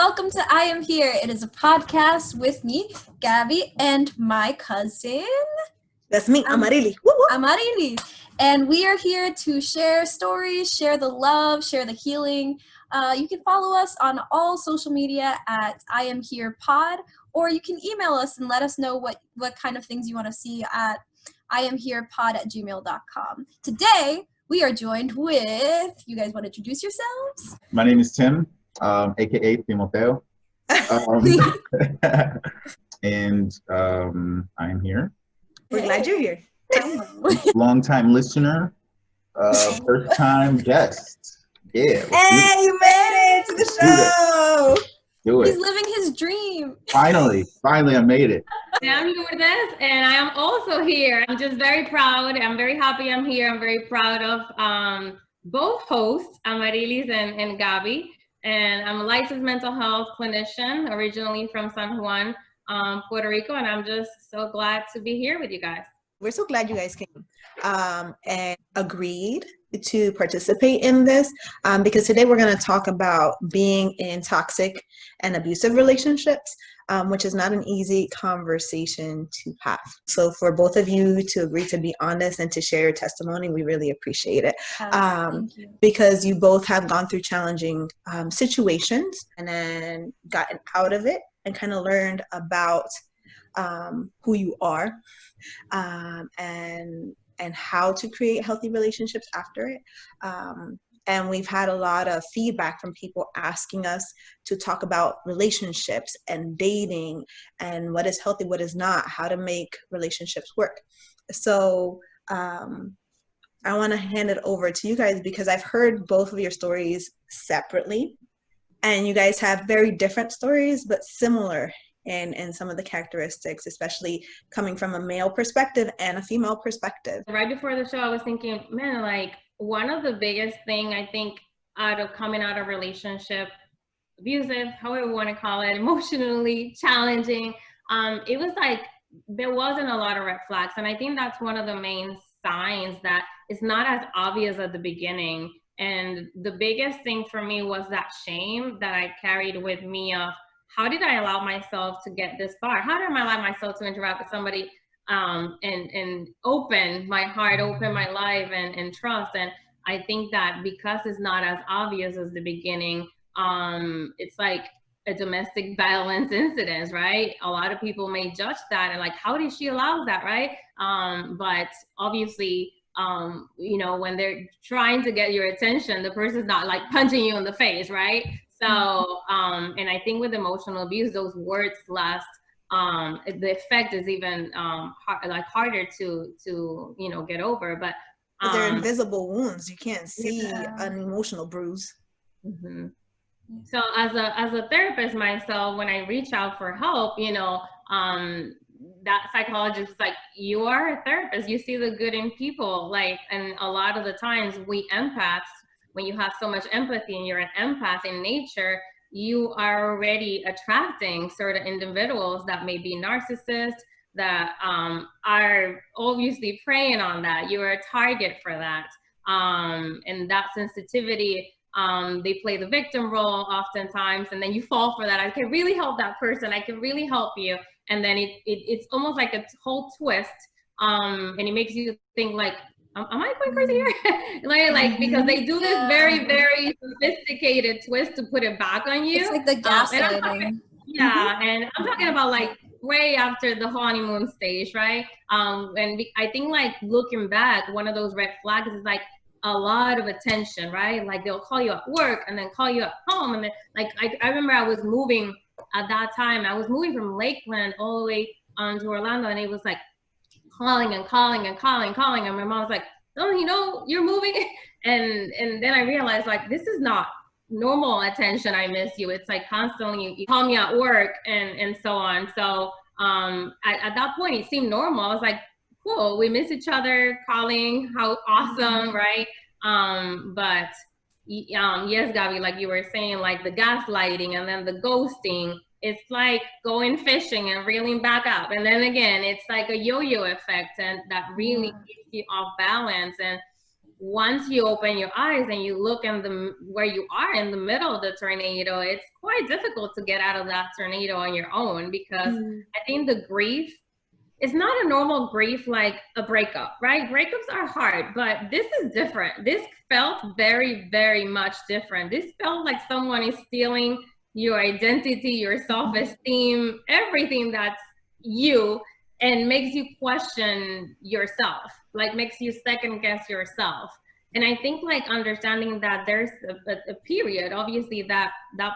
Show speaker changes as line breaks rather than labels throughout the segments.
welcome to I Am Here. It is a podcast with me, Gabi, and my cousin.
That's me, Amarilis.
Amarilis. And we are here to share stories, share the love, share the healing. You can follow us on all social media at IAmHerePod, or you can email us and let us know what kind of things you want to see at IAmHerePod@gmail.com. Today, we are joined with, you guys want to introduce yourselves?
My name is Tim, aka Timoteo. And I'm here.
We're glad you're here.
Long-time listener, first-time guest. Yeah.
Hey, you made it to the show.
Do it.
He's living his dream.
Finally, I made it.
I'm Lourdes, and I am also here. I'm just very proud. I'm very happy I'm here. I'm very proud of both hosts, Amarilis and Gabi. And I'm a licensed mental health clinician, originally from San Juan, Puerto Rico. And I'm just so glad to be here with you guys.
We're so glad you guys came and agreed to participate in this because today we're going to talk about being in toxic and abusive relationships, which is not an easy conversation to have. So for both of you to agree to be honest and to share your testimony, we really appreciate it.
Thank you.
Because you both have gone through challenging situations and then gotten out of it and kind of learned about who you are and how to create healthy relationships after it. And we've had a lot of feedback from people asking us to talk about relationships and dating and what is healthy, what is not, how to make relationships work. So I want to hand it over to you guys because I've heard both of your stories separately. And you guys have very different stories, but similar in some of the characteristics, especially coming from a male perspective and a female perspective.
Right before the show, I was thinking, man, like one of the biggest thing I think coming out of relationship, abusive, however you want to call it, emotionally challenging, it was like there wasn't a lot of red flags. And I think that's one of the main signs that it's not as obvious at the beginning. And the biggest thing for me was that shame that I carried with me of, how did I allow myself to get this far? How did I allow myself to interact with somebody and open my heart, open my life and trust? And I think that because it's not as obvious as the beginning, it's like a domestic violence incident, right? A lot of people may judge that and like, how did she allow that, right? But obviously, you know, when they're trying to get your attention, the person's not like punching you in the face, right? So, and I think with emotional abuse, those words last, the effect is even harder to you know, get over. But
they're invisible wounds. You can't see an emotional bruise.
Mm-hmm. So as a therapist myself, when I reach out for help, you know, that psychologist is like, you are a therapist. You see the good in people, like, and a lot of the times we empaths, when you have so much empathy and you're an empath in nature, you are already attracting certain individuals that may be narcissists, that are obviously preying on that. You're a target for that. And that sensitivity, they play the victim role oftentimes, and then you fall for that. I can really help that person. I can really help you. And then it's almost like a whole twist. And it makes you think like, am I going crazy here? like because they do this very, very sophisticated twist to put it back on you.
It's like the gaslighting.
And I'm talking about like way after the honeymoon stage, right? I think like looking back, one of those red flags is like a lot of attention, right? Like they'll call you at work and then call you at home. And then like, I remember I was moving at that time. I was moving from Lakeland all the way to Orlando, and it was like, calling and calling and calling. And my mom was like, don't you know you're moving? And then I realized like, this is not normal attention. I miss you. It's like constantly you call me at work and so on. So at that point it seemed normal. I was like, cool, we miss each other, calling, how awesome, right? But yes, Gabi, like you were saying, like the gaslighting and then the ghosting, it's like going fishing and reeling back up. And then again, it's like a yo-yo effect, and that really keeps you off balance. And once you open your eyes and you look in where you are in the middle of the tornado, it's quite difficult to get out of that tornado on your own, because I think the grief, it's not a normal grief like a breakup, right? Breakups are hard, but this is different. This felt very, very much different. This felt like someone is stealing your identity, your self-esteem, everything that's you, and makes you question yourself, like makes you second guess yourself. And I think like understanding that there's a period, obviously that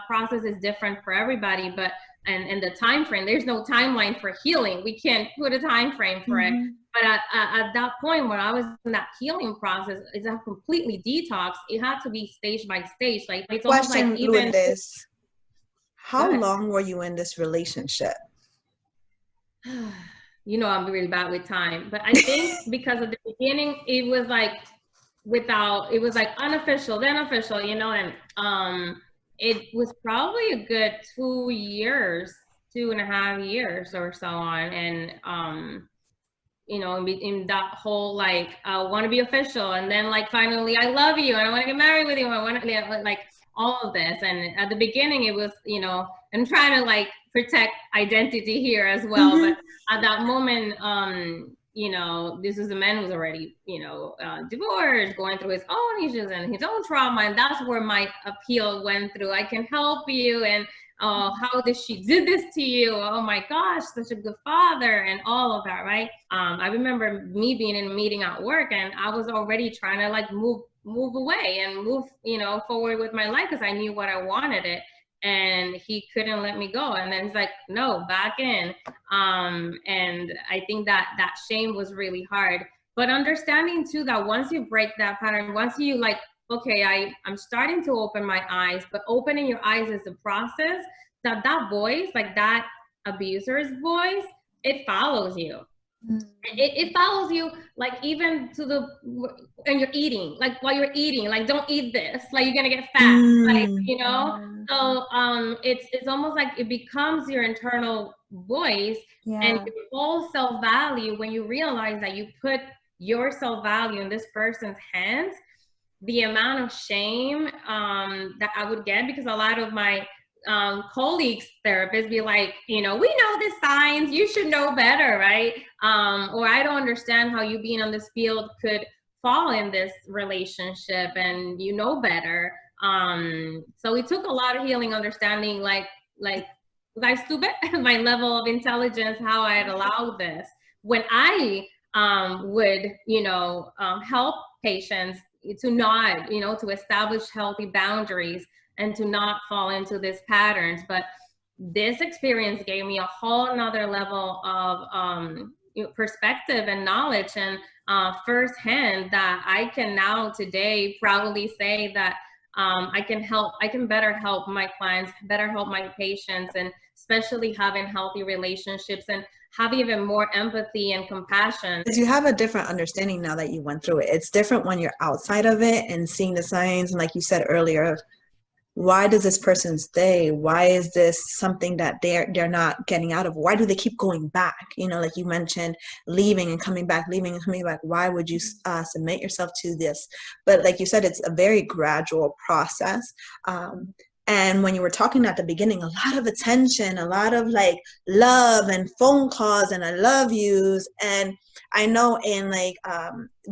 process is different for everybody, but and the time frame, there's no timeline for healing. We can't put a time frame for it. But at that point when I was in that healing process, it's a completely detox. It had to be stage by stage. Like it's almost
Question,
like even
Lourdes, how long were you in this relationship?
You know, I'm really bad with time, but I think because at the beginning it was like it was like unofficial, then official, you know, and it was probably a good 2 years, 2.5 years or so on. And, you know, in that whole, like, I want to be official. And then like, finally, I love you and I want to get married with you. I want to, like all of this. And at the beginning it was, you know, I'm trying to like protect identity here as well. But at that moment, you know, this is a man who's already, you know, divorced, going through his own issues and his own trauma. And that's where my appeal went through. I can help you. And how did she do this to you? Oh my gosh, such a good father, and all of that, right? I remember me being in a meeting at work, and I was already trying to like move away and move, you know, forward with my life, because I knew what I wanted it. And he couldn't let me go. And then he's like, no, back in. And I think that shame was really hard. But understanding too that once you break that pattern, once you like, okay, I'm starting to open my eyes, but opening your eyes is a process, that voice, like that abuser's voice, it follows you. It follows you, like even to and you're eating, like while you're eating, like don't eat this, like you're gonna get fat, like, you know. So it's almost like it becomes your internal voice. And your whole self-value, when you realize that you put your self-value in this person's hands, the amount of shame that I would get, because a lot of my colleagues, therapists be like, you know, we know the signs, you should know better, right? Or I don't understand how you being on this field could fall in this relationship and you know better. So it took a lot of healing, understanding like was I stupid? My level of intelligence, how I had allowed this. When I would, you know, help patients to not, you know, to establish healthy boundaries and to not fall into these patterns. But this experience gave me a whole nother level of perspective and knowledge, and firsthand, that I can now today proudly say that I can better help my clients, better help my patients, and especially having healthy relationships and have even more empathy and compassion.
Because you have a different understanding now that you went through it. It's different when you're outside of it and seeing the signs, and like you said earlier, why does this person stay? Why is this something that they're not getting out of? Why do they keep going back? You know, like you mentioned, leaving and coming back, leaving and coming back. Why would you submit yourself to this? But like you said, it's a very gradual process. And when you were talking at the beginning, a lot of attention, a lot of like love and phone calls and I love yous. And I know in like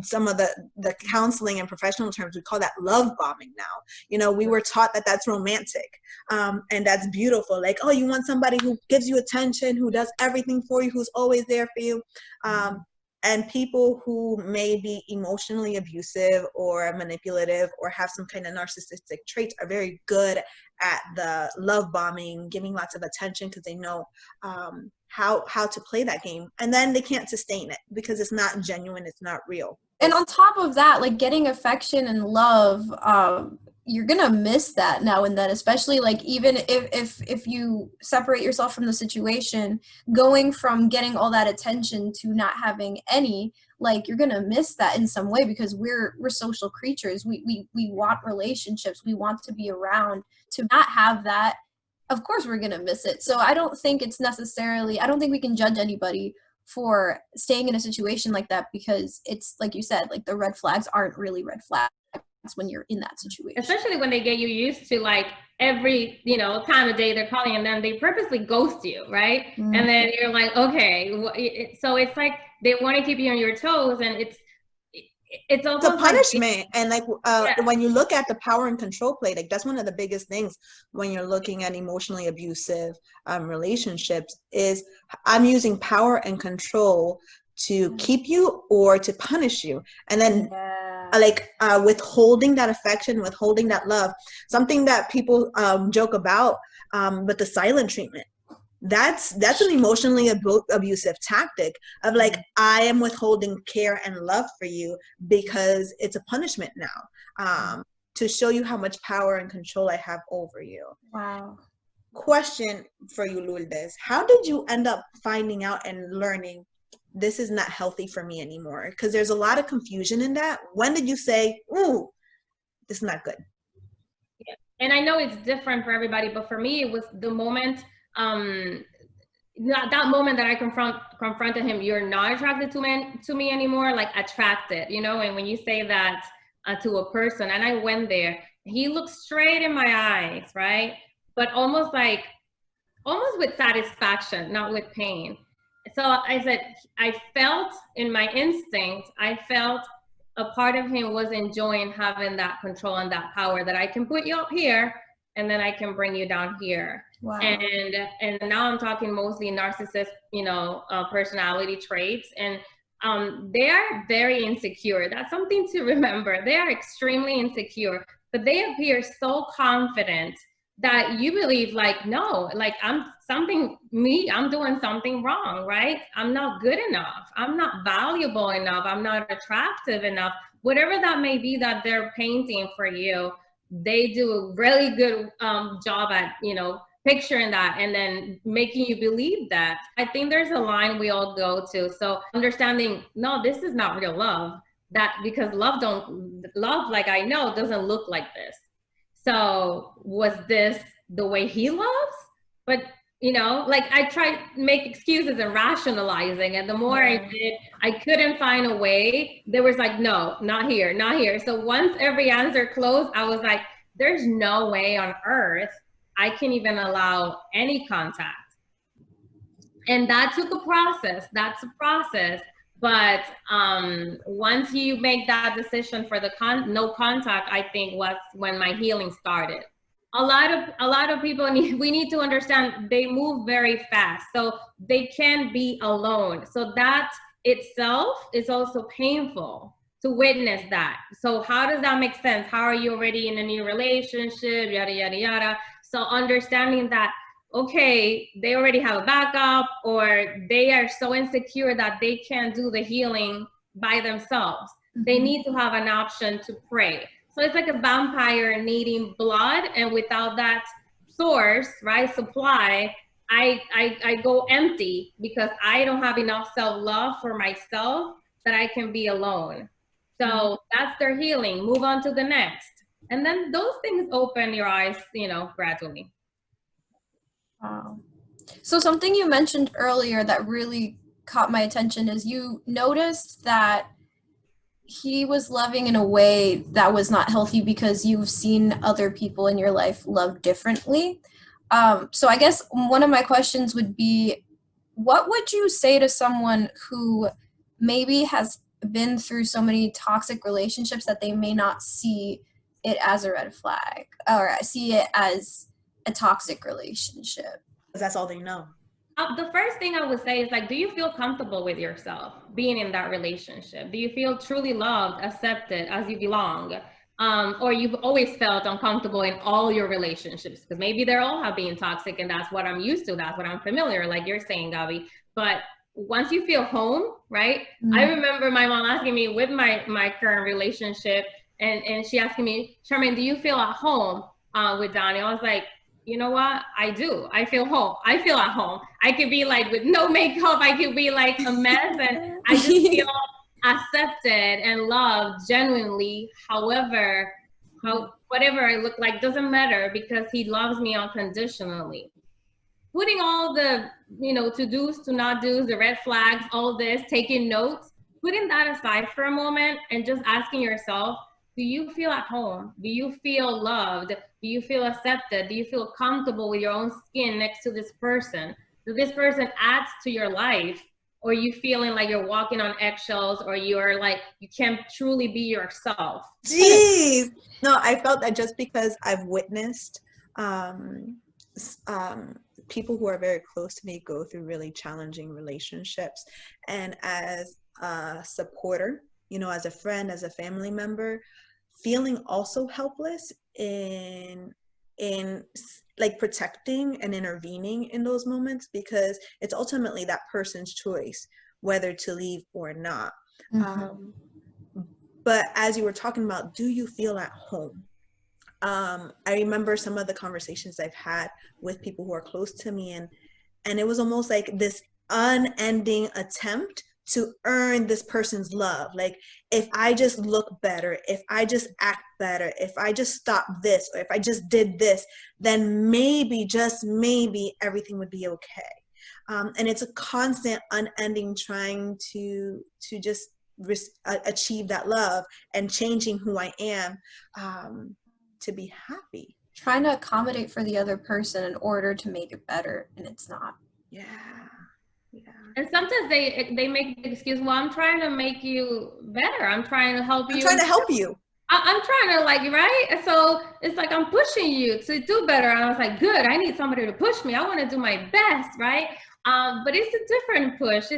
some of the counseling and professional terms, we call that love bombing now. You know, we were taught that that's romantic and that's beautiful. Like, oh, you want somebody who gives you attention, who does everything for you, who's always there for you. And people who may be emotionally abusive or manipulative or have some kind of narcissistic traits are very good at the love bombing, giving lots of attention because they know how to play that game. And then they can't sustain it because it's not genuine, it's not real.
And on top of that, like getting affection and love, you're gonna miss that now and then, especially like even if you separate yourself from the situation, going from getting all that attention to not having any, like you're gonna miss that in some way because we're social creatures. We want relationships. We want to be around. To not have that, of course we're gonna miss it. So I don't think we can judge anybody for staying in a situation like that, because it's like you said, like the red flags aren't really red flags when you're in that situation.
Especially when they get you used to like every, you know, time of day they're calling, and then they purposely ghost you, right?
Mm-hmm.
And then you're like, okay, so it's like they want to keep you on your toes, and it's almost
a punishment.
Like,
and like when you look at the power and control play, like that's one of the biggest things when you're looking at emotionally abusive relationships, is I'm using power and control to keep you or to punish you. And then like withholding that affection, withholding that love, something that people joke about, but the silent treatment, that's an emotionally abusive tactic of like, I am withholding care and love for you because it's a punishment now, to show you how much power and control I have over you.
Wow.
Question for you, Lourdes. How did you end up finding out and learning this is not healthy for me anymore? Because there's a lot of confusion in that. When did you say, ooh, this is not good?
Yeah. And I know it's different for everybody, but for me, it was the moment, that moment that I confronted him. You're not attracted to me anymore, like attracted, you know. And when you say that to a person, and I went there, he looked straight in my eyes, right? But almost with satisfaction, not with pain. So I said, I felt in my instinct, I felt a part of him was enjoying having that control and that power, that I can put you up here and then I can bring you down here.
Wow.
And now I'm talking mostly narcissist, you know, personality traits. And they are very insecure. That's something to remember. They are extremely insecure, but they appear so confident that you believe like, no, like I'm doing something wrong, right? I'm not good enough. I'm not valuable enough. I'm not attractive enough. Whatever that may be that they're painting for you, they do a really good job at, you know, picturing that and then making you believe that. I think there's a line we all go to. So understanding, no, this is not real love. That because love, like I know, doesn't look like this. So was this the way he loves? But, you know, like I tried to make excuses and rationalizing. And the more I did, I couldn't find a way. There was like, no, not here, not here. So once every answer closed, I was like, there's no way on earth I can even allow any contact. And that took a process. That's a process. But once you make that decision for the no contact, I think was when my healing started. A lot of people we need to understand they move very fast, so they can be alone. So that itself is also painful to witness that. So how does that make sense? How are you already in a new relationship? Yada yada yada. So understanding that, okay, they already have a backup, or they are so insecure that they can't do the healing by themselves. Mm-hmm. They need to have an option to pray. So it's like a vampire needing blood, and without that source, right, supply, I go empty because I don't have enough self-love for myself that I can be alone. So mm-hmm. That's their healing. Move on to the next. And then those things open your eyes, you know, gradually.
Wow. So something you mentioned earlier that really caught my attention is you noticed that he was loving in a way that was not healthy because you've seen other people in your life love differently. So I guess one of my questions would be, what would you say to someone who maybe has been through so many toxic relationships that they may not see it as a red flag or see it as a toxic relationship?
That's all they know.
The first thing I would say is like, do you feel comfortable with yourself being in that relationship? Do you feel truly loved, accepted as you belong? Or you've always felt uncomfortable in all your relationships? Because maybe they're all have been toxic and that's what I'm used to. That's what I'm familiar, like you're saying, Gabi. But once you feel home, right? Mm-hmm. I remember my mom asking me with my current relationship, and she asking me, Charmaine, do you feel at home with Donnie? I was like, you know what? I do. I feel home. I feel at home. I could be like with no makeup. I could be like a mess, and I just feel accepted and loved genuinely. However, whatever I look like doesn't matter because he loves me unconditionally. putting all the, to-dos, to not do's, the red flags, all this, taking notes, putting that aside for a moment and just asking yourself, do you feel at home? Do you feel loved? Do you feel accepted? Do you feel comfortable with your own skin next to this person? Does this person adds to your life? Or are you feeling like you're walking on eggshells, or you're like, you can't truly be yourself?
Jeez. No, I felt that just because I've witnessed people who are very close to me go through really challenging relationships. And as a supporter, as a friend, as a family member, feeling also helpless in like protecting and intervening in those moments, because it's ultimately that person's choice whether to leave or not. But as you were talking about, do you feel at home? I remember some of the conversations I've had with people who are close to me, and it was almost like this unending attempt to earn this person's love. Like, if I just look better, if I just act better, if I just stop this, or if I just did this, then maybe, just maybe, everything would be okay. And it's a constant, unending trying to just achieve that love and changing who I am to be happy.
Trying to accommodate for the other person in order to make it better, and it's not.
Yeah.
And sometimes they make the excuse, well, I'm trying to make you better. I'm trying to help you.
I'm trying to help you.
I'm trying to, like, right? So it's like, I'm pushing you to do better. And I was like, good, I need somebody to push me. I want to do my best, right? But it's a different push.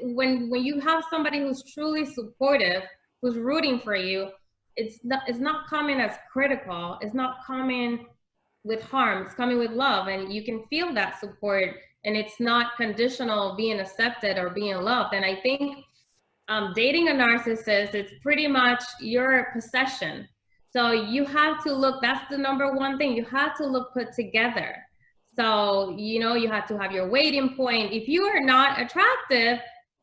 When you have somebody who's truly supportive, who's rooting for you, it's not coming as critical. It's not coming with harm. It's coming with love. And you can feel that support, and it's not conditional being accepted or being loved. And I think dating a narcissist, it's pretty much your possession. So you have to look, that's the number one thing, you have to look put together. So, you have to have your waiting point. If you are not attractive,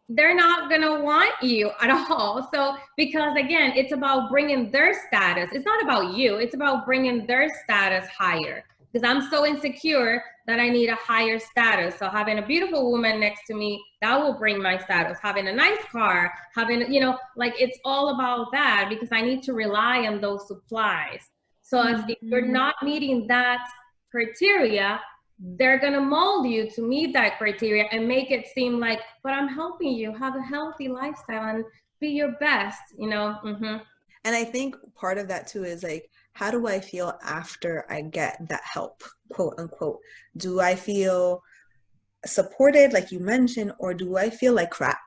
they're not gonna want you at all. So, because again, it's about bringing their status. It's not about you, it's about bringing their status higher. Because I'm so insecure that I need a higher status. So having a beautiful woman next to me, that will bring my status. Having a nice car, it's all about that, because I need to rely on those supplies. So if you're not meeting that criteria, they're gonna mold you to meet that criteria and make it seem like, but I'm helping you have a healthy lifestyle and be your best, And
I think part of that too is like, how do I feel after I get that help, quote unquote? Do I feel supported, like you mentioned, or do I feel like crap?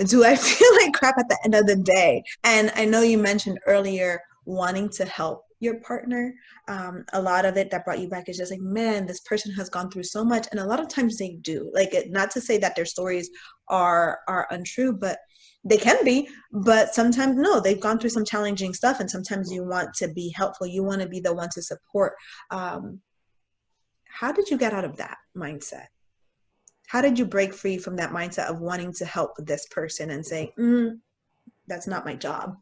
Do I feel like crap at the end of the day? And I know you mentioned earlier wanting to help your partner. A lot of it that brought you back is just like, man, this person has gone through so much. And a lot of times they do. Like, not to say that their stories are untrue, but they can be, but sometimes no, they've gone through some challenging stuff, and sometimes you want to be helpful. You want to be the one to support. How did you get out of that mindset? How did you break free from that mindset of wanting to help this person and say, that's not my job?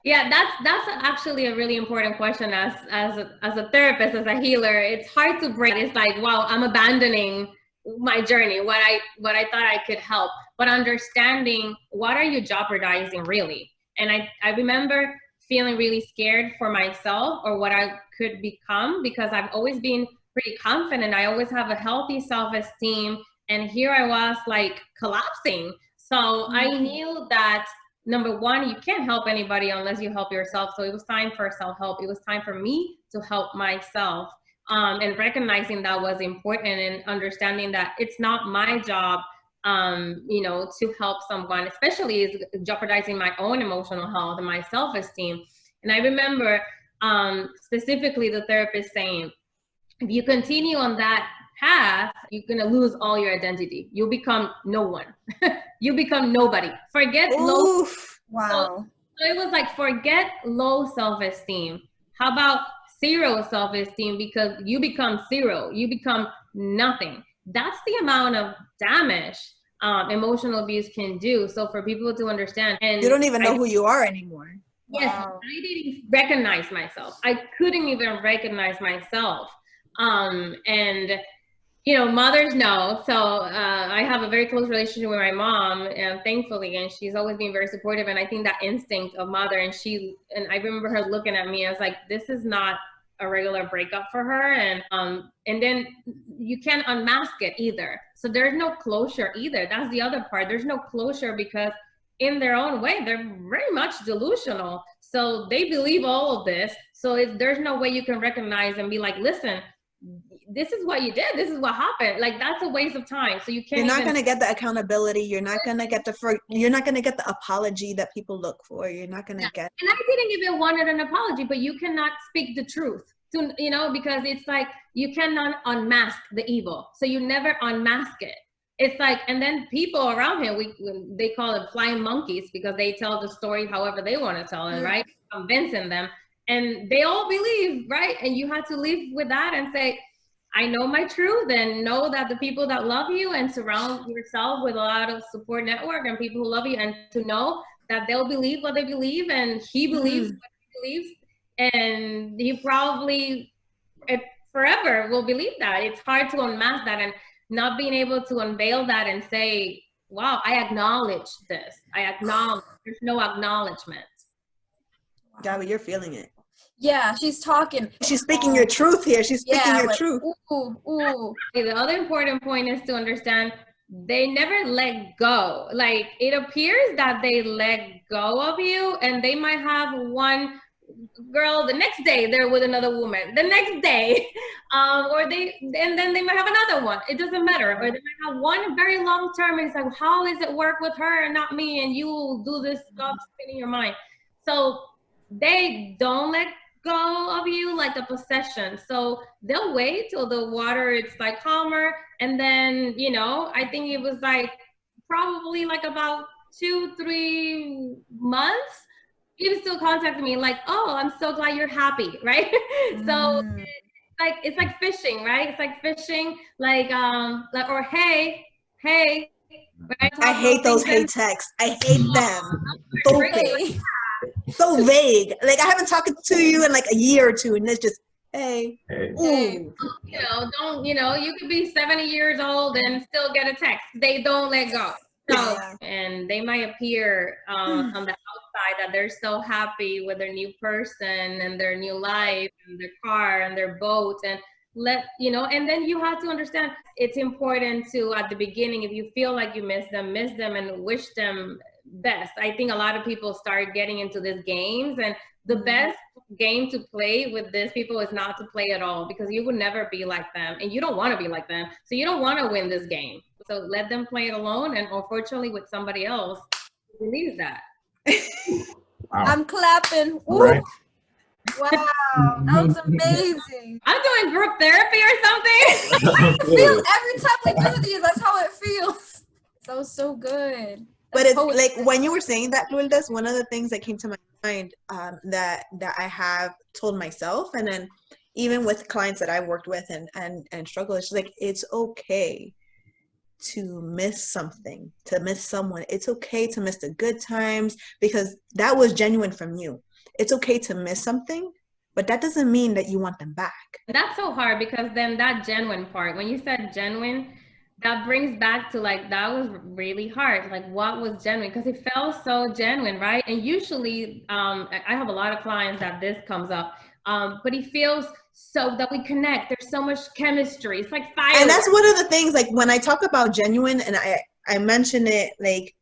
Yeah, that's actually a really important question as a therapist, as a healer. It's hard to break. It's like, wow, I'm abandoning my journey, what I thought I could help, but understanding what are you jeopardizing really. And I remember feeling really scared for myself or what I could become, because I've always been pretty confident. I always have a healthy self-esteem, and here I was like collapsing. So I knew that, number one, you can't help anybody unless you help yourself. So it was time for self-help. It was time for me to help myself. And recognizing that was important, and understanding that it's not my job, to help someone, especially is jeopardizing my own emotional health and my self-esteem. And I remember specifically the therapist saying, if you continue on that path, you're going to lose all your identity. You'll become no one. You become nobody. Forget low.
Wow.
So it was like, forget low self-esteem. How about zero self-esteem? Because you become zero. You become nothing. That's the amount of damage emotional abuse can do. So for people to understand, and
you don't even know who you are anymore.
Yes, wow. I didn't recognize myself. I couldn't even recognize myself. And you know, mothers know. So I have a very close relationship with my mom, and thankfully, and she's always been very supportive. And I think that instinct of mother, and I remember her looking at me. I was like, this is not a regular breakup for her, and then you can't unmask it either. So there's no closure either. That's the other part. There's no closure because in their own way, they're very much delusional. So they believe all of this. So there's no way you can recognize and be like, listen, this is what you did. This is what happened. Like, that's a waste of time. So you can't.
You're not going to get the accountability. You're not going to get the apology that people look for. You're not going to get.
And I didn't even want an apology, but you cannot speak the truth. To, you know, because it's like you cannot unmask the evil. So you never unmask it. It's like, and then people around him, they call it flying monkeys because they tell the story however they want to tell it, right? Convincing them. And they all believe, right? And you have to live with that and say, I know my truth, and know that the people that love you, and surround yourself with a lot of support network and people who love you, and to know that they'll believe what they believe, and he believes what he believes, and he probably forever will believe that. It's hard to unmask that, and not being able to unveil that and say, wow, I acknowledge this. I acknowledge, there's no acknowledgement.
Gabi, you're feeling it.
Yeah, she's talking.
She's speaking your truth here. She's speaking your truth.
Ooh.
The other important point is to understand they never let go. Like, it appears that they let go of you, and they might have one girl the next day they're with another woman, the next day, and then they might have another one. It doesn't matter. Or they might have one very long term, and it's like, how is it work with her and not me? And you do this stuff spinning your mind. So they don't let go of you like a possession. So they'll wait till the water it's like calmer, and then, you know, I think it was like probably like about 2-3 months, he was still contacting me like, oh, I'm so glad you're happy, right? So it's like fishing, right? It's like fishing, like or hey, right?
I hate those hate texts. I hate them. So vague. Like, I haven't talked to you in like a year or two, and it's just, hey. Ooh.
You know, don't, you know, you could be 70 years old and still get a text. They don't let go. So, and they might appear on the outside that they're so happy with their new person and their new life and their car and their boat, and and then you have to understand it's important to, at the beginning, if you feel like you miss them and wish them best. I think a lot of people start getting into these games, and the best game to play with these people is not to play at all, because you would never be like them, and you don't want to be like them, so you don't want to win this game. So let them play it alone, and unfortunately with somebody else who believes that.
Wow.
I'm clapping. Ooh.
Right.
Wow, that was amazing.
I'm doing group therapy or something.
I feel every time we do these, that's how it feels. So good.
But it's like, when you were saying that, Lourdes, one of the things that came to my mind that I have told myself, and then even with clients that I've worked with and struggle, it's like, it's okay to miss something, to miss someone. It's okay to miss the good times, because that was genuine from you. It's okay to miss something, but that doesn't mean that you want them back.
That's so hard, because then that genuine part, when you said genuine, that brings back to like, that was really hard. Like, what was genuine? Because it felt so genuine, right? And usually, I have a lot of clients that this comes up, but it feels so that we connect. There's so much chemistry. It's like fire.
And that's one of the things, like, when I talk about genuine, and I mention it, like,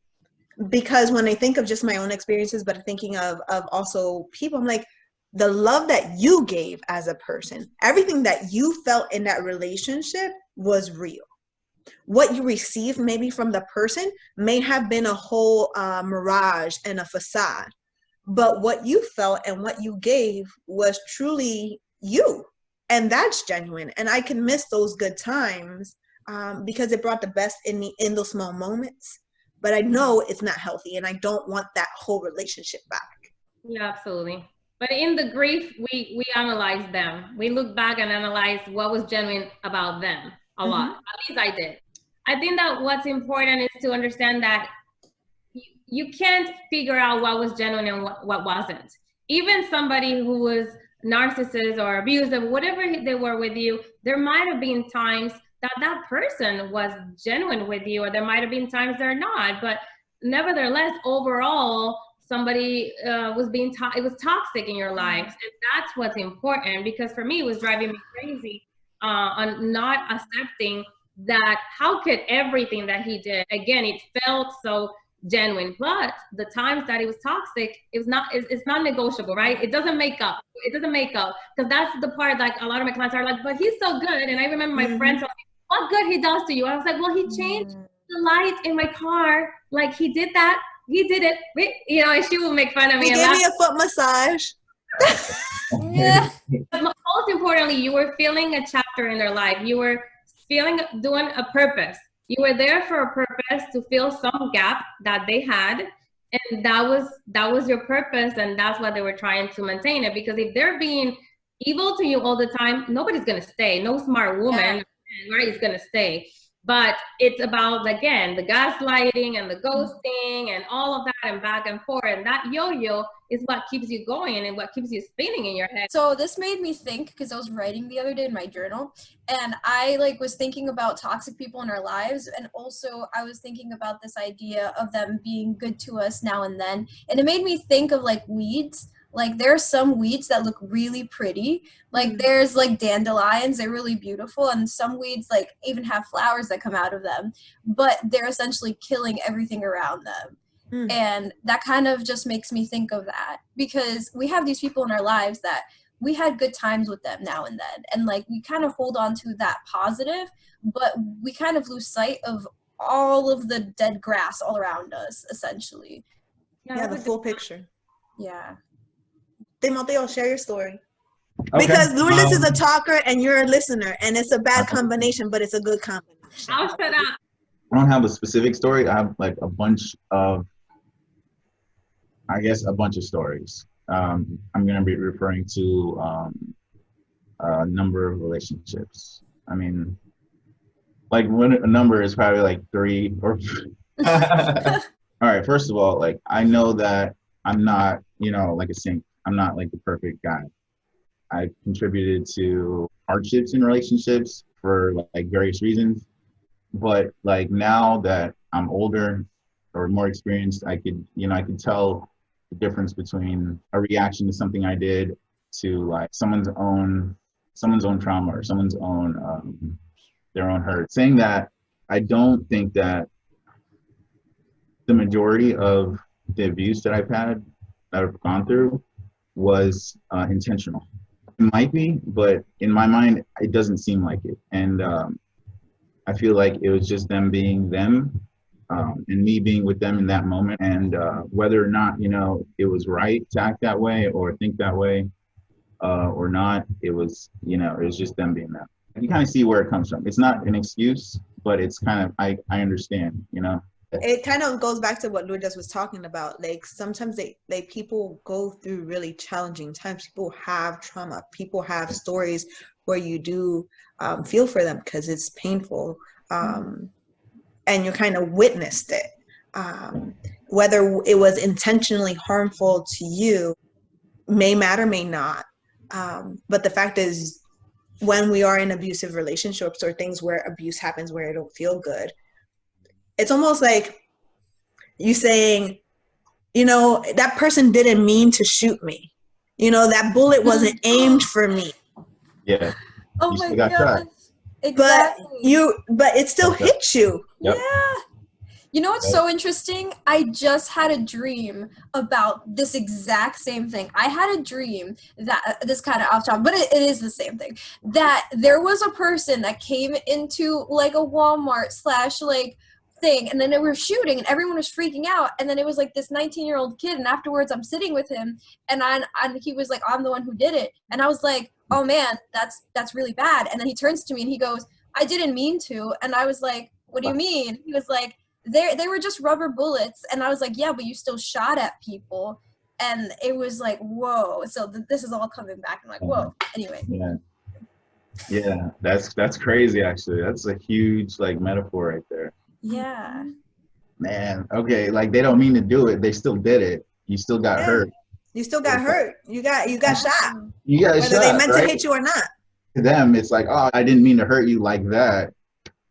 because when I think of just my own experiences, but thinking of also people, I'm like, the love that you gave as a person, everything that you felt in that relationship was real. What you received maybe from the person may have been a whole mirage and a facade, but what you felt and what you gave was truly you, and that's genuine. And I can miss those good times because it brought the best in me in those small moments, but I know it's not healthy, and I don't want that whole relationship back.
Yeah, absolutely. But in the grief, we analyze them. We look back and analyze what was genuine about them a lot. At least I did. I think that what's important is to understand that you can't figure out what was genuine and what wasn't. Even somebody who was narcissist or abusive, whatever they were with you, there might have been times that person was genuine with you, or there might have been times they're not, but nevertheless, overall, somebody was being it was toxic in your life, and that's what's important. Because for me, it was driving me crazy on not accepting that. How could everything that he did, again, it felt so genuine, but the times that it was toxic, it's not negotiable, right? It doesn't make up because that's the part, like a lot of my clients are like, but he's so good. And I remember my friends telling me what good he does to you. I was like, well, he changed the lights in my car, like he did it, you know. And she will make fun of me.
He gave me a foot massage.
Yeah.
Most importantly, you were feeling a chapter in their life. You were doing a purpose. You were there for a purpose, to fill some gap that they had, and that was your purpose, and that's what they were trying to maintain it. Because if they're being evil to you all the time, nobody's gonna stay. No smart woman, right, is gonna stay. But it's about, again, the gaslighting and the ghosting and all of that, and back and forth, and that yo-yo is what keeps you going and what keeps you spinning in your head.
So this made me think, because I was writing the other day in my journal, and I was thinking about toxic people in our lives, and also I was thinking about this idea of them being good to us now and then, and it made me think of weeds. There are some weeds that look really pretty. There's dandelions, they're really beautiful, and some weeds even have flowers that come out of them, but they're essentially killing everything around them. And that kind of just makes me think of that, because we have these people in our lives that we had good times with them now and then, and we kind of hold on to that positive, but we kind of lose sight of all of the dead grass all around us, essentially.
Yeah, the full picture.
Yeah.
Mateo, share your story.
Okay.
Because Lourdes is a talker and you're a listener, and it's a bad combination, but it's a good combination.
I'll shut up.
I don't have a specific story. I have a bunch of stories. I'm going to be referring to a number of relationships. I mean, when a number is probably 3 or all right, first of all, I know that I'm not, a saint. I'm not the perfect guy. I've contributed to hardships in relationships for various reasons. But now that I'm older or more experienced, I could tell the difference between a reaction to something I did to someone's own trauma or someone's own their own hurt. Saying that, I don't think that the majority of the abuse that I've gone through was intentional. It might be, but in my mind, it doesn't seem like it. And I feel like it was just them being them, and me being with them in that moment. And whether or not, it was right to act that way or think that way or not, it was just them being them. You kind of see where it comes from. It's not an excuse, but it's kind of, I understand,
It kind of goes back to what Lourdes was talking about. Sometimes people go through really challenging times. People have trauma. People have stories where you do feel for them because it's painful, and you kind of witnessed it. Whether it was intentionally harmful to you may matter, may not. But the fact is, when we are in abusive relationships or things where abuse happens where it don't feel good, it's almost like you saying, that person didn't mean to shoot me. That bullet wasn't aimed for me.
Yeah.
Oh my gosh.
Exactly. But it still hit you.
Yep.
Yeah. You know what's so interesting? I just had a dream about this exact same thing. I had a dream that, this kind of off topic, but it is the same thing, that there was a person that came into a Walmart / thing, and then they were shooting and everyone was freaking out, and then it was this 19-year-old kid, and afterwards I'm sitting with him, and he was I'm the one who did it, and I was like, oh man, that's really bad. And then he turns to me and he goes, I didn't mean to. And I was like, what do you mean? He was like, they were just rubber bullets. And I was like, yeah, but you still shot at people. And it was whoa. So this is all coming back. I'm whoa. Anyway.
Yeah, that's crazy. Actually, that's a huge metaphor right there.
Yeah.
Man, okay, they don't mean to do it. They still did it. You still got hurt.
You still got hurt. You got shot.
You got
whether
shot,
they meant
right?
to hit you or not.
To them, it's oh, I didn't mean to hurt you like that.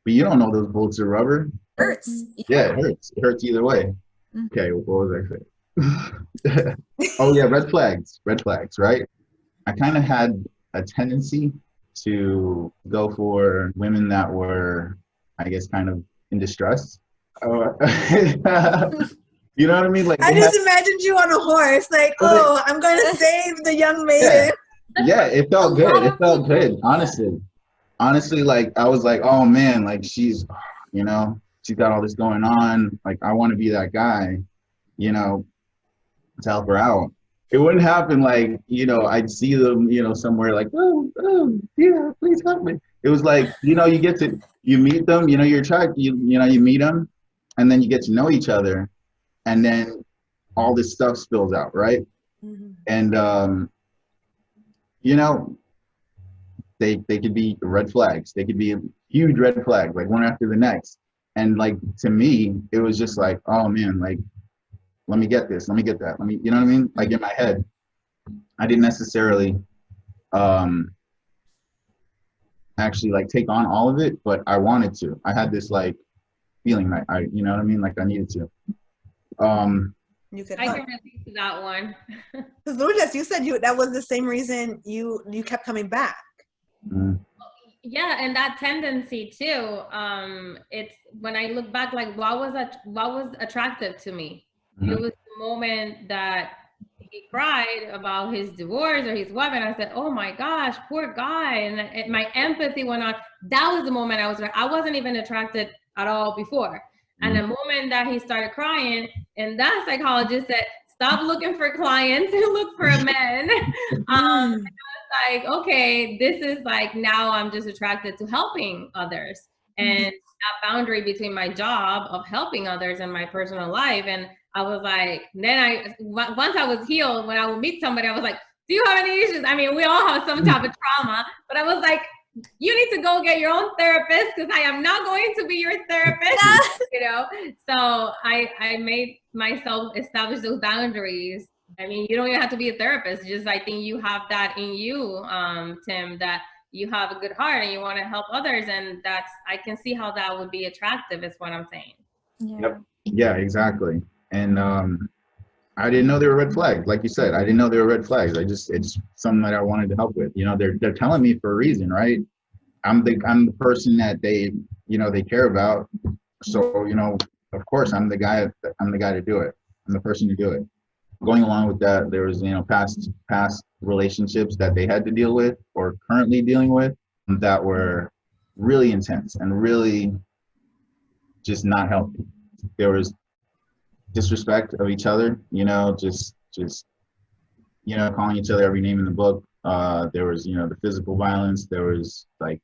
but you don't know those bullets are rubber.
Hurts.
Yeah, it hurts either way. Okay, what was I saying? Oh yeah, red flags, right? I kind of had a tendency to go for women that were, I guess, kind of in distress. You know what I mean? Like
I just imagined you on a horse, like, oh, I'm going to save the young maiden.
Yeah, it felt good. It felt good, honestly. Like I was like, oh man, like she's, you know, she's got all this going on. Like I want to be that guy, you know, to help her out. It wouldn't happen like, you know, I'd see them, you know, somewhere like, oh, yeah, please help me. It was like, you know, you meet them, you know, you're attracted, you know, you meet them, and then you get to know each other, and then all this stuff spills out, right? And you know, they could be red flags. They could be huge red flags, like one after the next. And like to me, it was just like, oh man, like let me get this, let me get that, let me, you know what I mean? Like in my head, I didn't necessarily actually like take on all of it, but I wanted to. I had this like feeling that I, you know what I mean? Like I needed to.
You could
I can relate to that one.
Because Lourdes, you said that was the same reason you kept coming back.
Yeah, and that tendency too. It's when I look back, like what was attractive to me. It was the moment that he cried about his divorce or his wife, and I said, "Oh my gosh, poor guy!" And my empathy went on. That was the moment I wasn't even attracted at all before. And the moment that he started crying, and that psychologist said, "Stop looking for clients and look for a man." I was like, okay, this is like now I'm just attracted to helping others, and that boundary between my job of helping others and my personal life. And I was like, then once I was healed, when I would meet somebody, I was like, "Do you have any issues?" I mean, we all have some type of trauma, but I was like, you need to go get your own therapist because I am not going to be your therapist, you know? So I made myself establish those boundaries. I mean, you don't even have to be a therapist. Just I think you have that in you, Tim, that you have a good heart and you want to help others. And I can see how that would be attractive is what I'm saying.
Yep. Yeah, exactly. And I didn't know they were red flags. Like you said, I didn't know they were red flags. It's something that I wanted to help with. You know, they're telling me for a reason, right? I'm the person that they, you know, they care about. So, you know, of course I'm the guy to do it. I'm the person to do it. Going along with that, there was, you know, past relationships that they had to deal with or currently dealing with that were really intense and really just not healthy. There was disrespect of each other, you know, just you know, calling each other every name in the book. There was, you know, the physical violence. There was like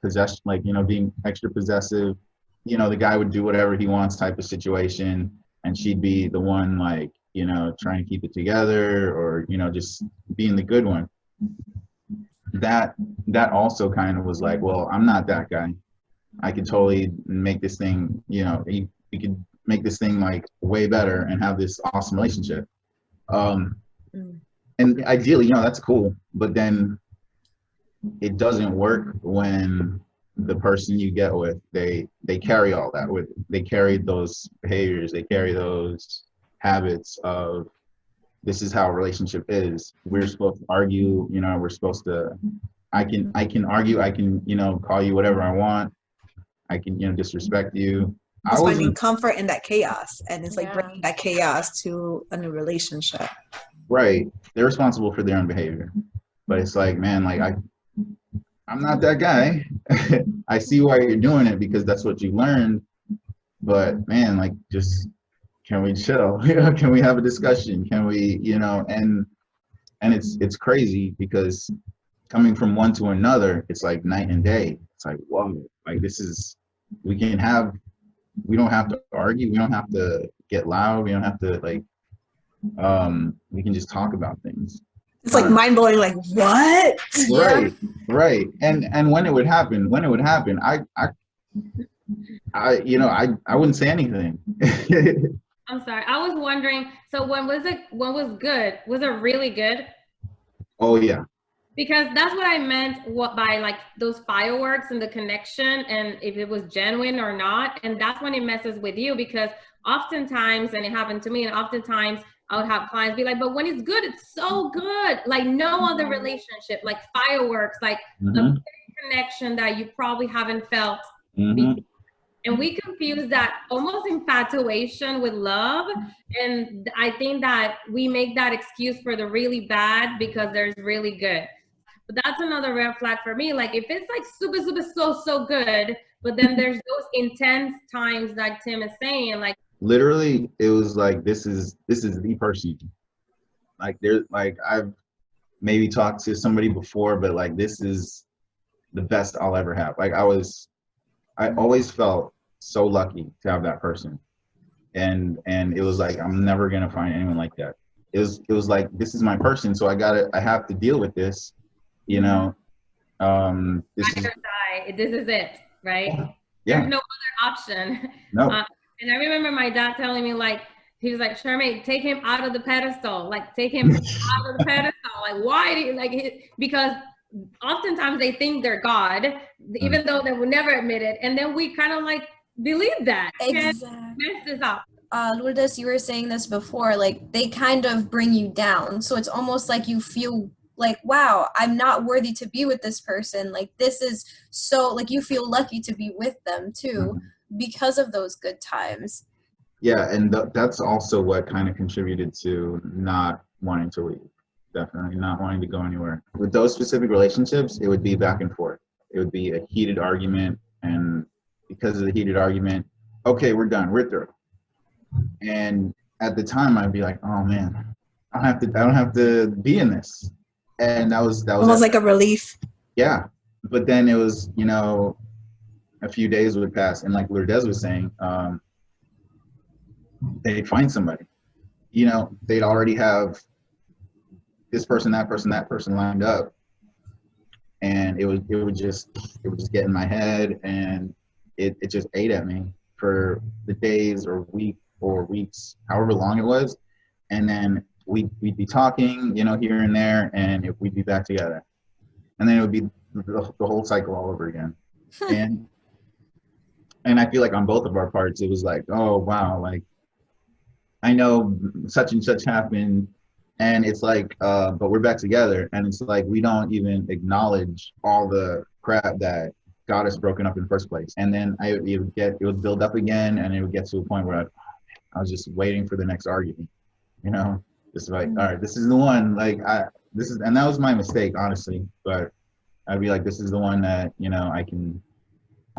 possession, like, you know, being extra possessive. You know, the guy would do whatever he wants type of situation, and she'd be the one like, you know, trying to keep it together or, you know, just being the good one. That also kind of was like, well, I'm not that guy. I could totally make this thing, you know, we could make this thing like way better and have this awesome relationship. And ideally, you know, that's cool, but then it doesn't work when the person you get with, they carry all that with, they carry those behaviors, they carry those habits of, this is how a relationship is. We're supposed to argue, you know, we're supposed to, I can argue, I can, you know, call you whatever I want. I can, you know, disrespect you.
I was finding comfort in that chaos, and it's like bringing that chaos to a new relationship.
Right. They're responsible for their own behavior. But it's like, man, like I'm not that guy. I see why you're doing it because that's what you learned. But man, like, just can we chill? Can we have a discussion? Can we, you know, and it's crazy because coming from one to another, it's like night and day. It's like, whoa, like this is, we don't have to argue. We don't have to get loud. We don't have to like, we can just talk about things.
It's like mind blowing. Like what?
Right. And when it would happen, I you know, I wouldn't say anything.
I'm sorry. I was wondering. So when was good? Was it really good?
Oh yeah.
Because that's what I meant by like those fireworks and the connection, and if it was genuine or not. And that's when it messes with you, because oftentimes, and it happened to me, and oftentimes I would have clients be like, but when it's good, it's so good. Like no other relationship, like fireworks, like a connection that you probably haven't felt before. And we confuse that almost infatuation with love. And I think that we make that excuse for the really bad because there's really good. But that's another red flag for me. Like if it's like super, super, so good, but then there's those intense times like Tim is saying, like
literally it was like, this is the person. Like I've maybe talked to somebody before, but like this is the best I'll ever have. Like I always felt so lucky to have that person. And it was like, I'm never gonna find anyone like that. It was like, this is my person, so I have to deal with this, you know. This is
it, right?
Yeah.
There's no other option.
No.
And I remember my dad telling me, like, he was like, Charmaine, take him out of the pedestal. Like, take him out of the pedestal. Like, why do you, like, because oftentimes they think they're God, even though they would never admit it. And then we kind of like believe that.
Exactly.
Mess this up.
Lourdes, you were saying this before, like they kind of bring you down. So it's almost like you feel like, wow, I'm not worthy to be with this person. Like this is so, like you feel lucky to be with them too because of those good times.
Yeah, and that's also what kind of contributed to not wanting to leave. Definitely not wanting to go anywhere. With those specific relationships, it would be back and forth. It would be a heated argument, and because of the heated argument, okay, we're done, we're through. And at the time, I'd be like, oh man, I don't have to be in this. And that was
almost like a relief.
Yeah, but then it was, you know, a few days would pass, and like Lourdes was saying, they'd find somebody. You know, they'd already have this person, that person lined up, and it would just get in my head, and it just ate at me for the days or weeks, however long it was. And then we'd be talking, you know, here and there, and we'd be back together, and then it would be the whole cycle all over again. And I feel like on both of our parts, it was like, oh wow, like I know such and such happened, and it's like, but we're back together, and it's like we don't even acknowledge all the crap that got us broken up in the first place. And then it would build up again, and it would get to a point where I was just waiting for the next argument, you know, just like, all right, this is the one, like and that was my mistake, honestly, but I'd be like, this is the one that, you know,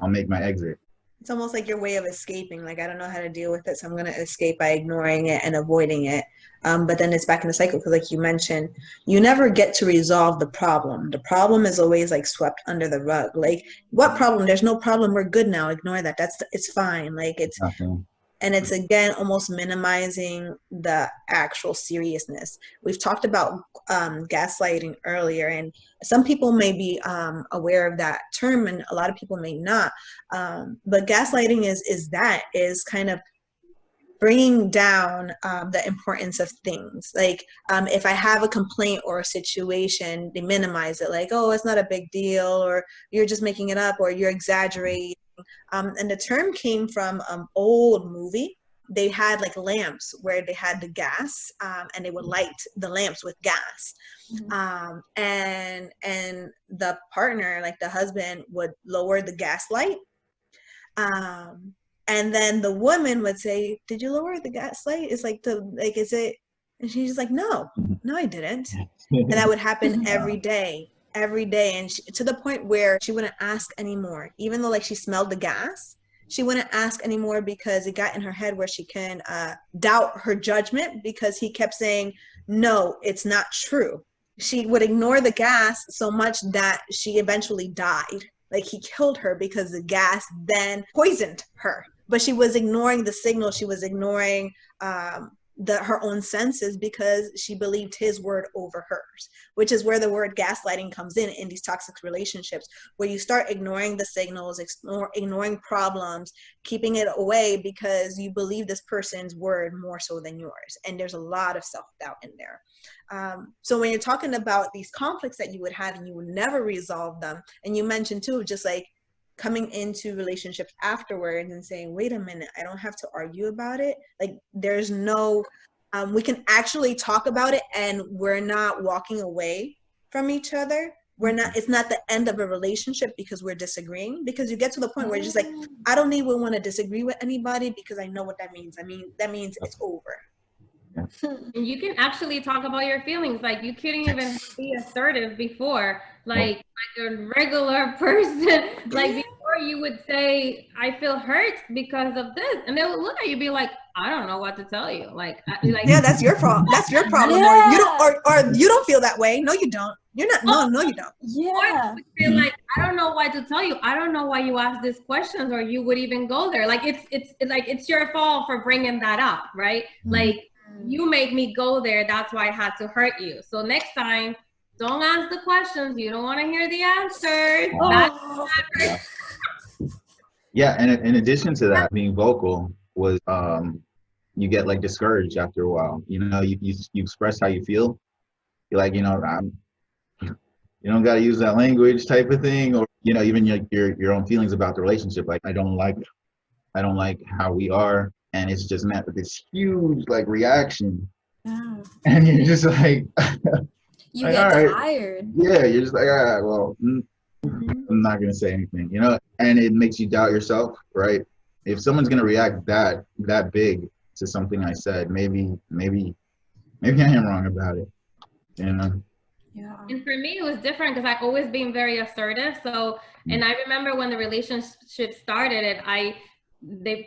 I'll make my exit.
It's almost like your way of escaping. Like, I don't know how to deal with it, so I'm going to escape by ignoring it and avoiding it. But then it's back in the cycle, because like you mentioned, you never get to resolve the problem. The problem is always like swept under the rug. Like, what problem? There's no problem. We're good now. Ignore that. It's fine. Like it's, and it's again, almost minimizing the actual seriousness. We've talked about gaslighting earlier, and some people may be aware of that term, and a lot of people may not. But gaslighting is kind of bringing down the importance of things. Like if I have a complaint or a situation, they minimize it, like, oh, it's not a big deal, or you're just making it up, or you're exaggerating. And the term came from an old movie. They had like lamps where they had the gas, and they would light the lamps with gas. And the partner, like the husband, would lower the gas light. And then the woman would say, did you lower the gas light? It's like, is it? And she's just like, no, I didn't. And that would happen every day. And to the point where she wouldn't ask anymore, even though like she smelled the gas, she wouldn't ask anymore, because it got in her head where she can doubt her judgment, because he kept saying, no, it's not true. She would ignore the gas so much that she eventually died. Like he killed her because the gas then poisoned her. But she was ignoring the signal. She was ignoring her own senses because she believed his word over hers, which is where the word gaslighting comes in these toxic relationships, where you start ignoring the signals, ignoring problems, keeping it away because you believe this person's word more so than yours. And there's a lot of self-doubt in there. So when you're talking about these conflicts that you would have and you would never resolve them, and you mentioned too, just like coming into relationships afterwards and saying, wait a minute, I don't have to argue about it. Like there's no, we can actually talk about it and we're not walking away from each other. It's not the end of a relationship because we're disagreeing, because you get to the point where you're just like, I don't even want to disagree with anybody because I know what that means. I mean, that means it's over.
And you can actually talk about your feelings. Like you couldn't even be assertive before, like a regular person. Like before you would say, I feel hurt because of this. And they would look at you and be like, I don't know what to tell you. Like
yeah, that's your fault. That's your problem.
Yeah.
Or you don't, or you don't feel that way. No, you don't. You're not, no, you don't.
Yeah.
Or you feel like, I don't know what to tell you. I don't know why you ask these questions or you would even go there. Like it's like, it's your fault for bringing that up, right? Like, you made me go there. That's why I had to hurt you. So next time, don't ask the questions. You don't want to hear the answers.
Yeah, and in addition to that, being vocal was you get like discouraged after a while. You know, you express how you feel. You're like, you know, you don't got to use that language type of thing, or you know, even your own feelings about the relationship. Like, I don't like how we are. And it's just met with this huge like reaction, and you're just like,
you
like,
get
all right.
tired.
Yeah, you're just like, all right, well, I'm not gonna say anything, you know. And it makes you doubt yourself, right? If someone's gonna react that big to something I said, maybe I am wrong about it, you know.
Yeah. And for me, it was different because I've always been very assertive. So, and I remember when the relationship started, the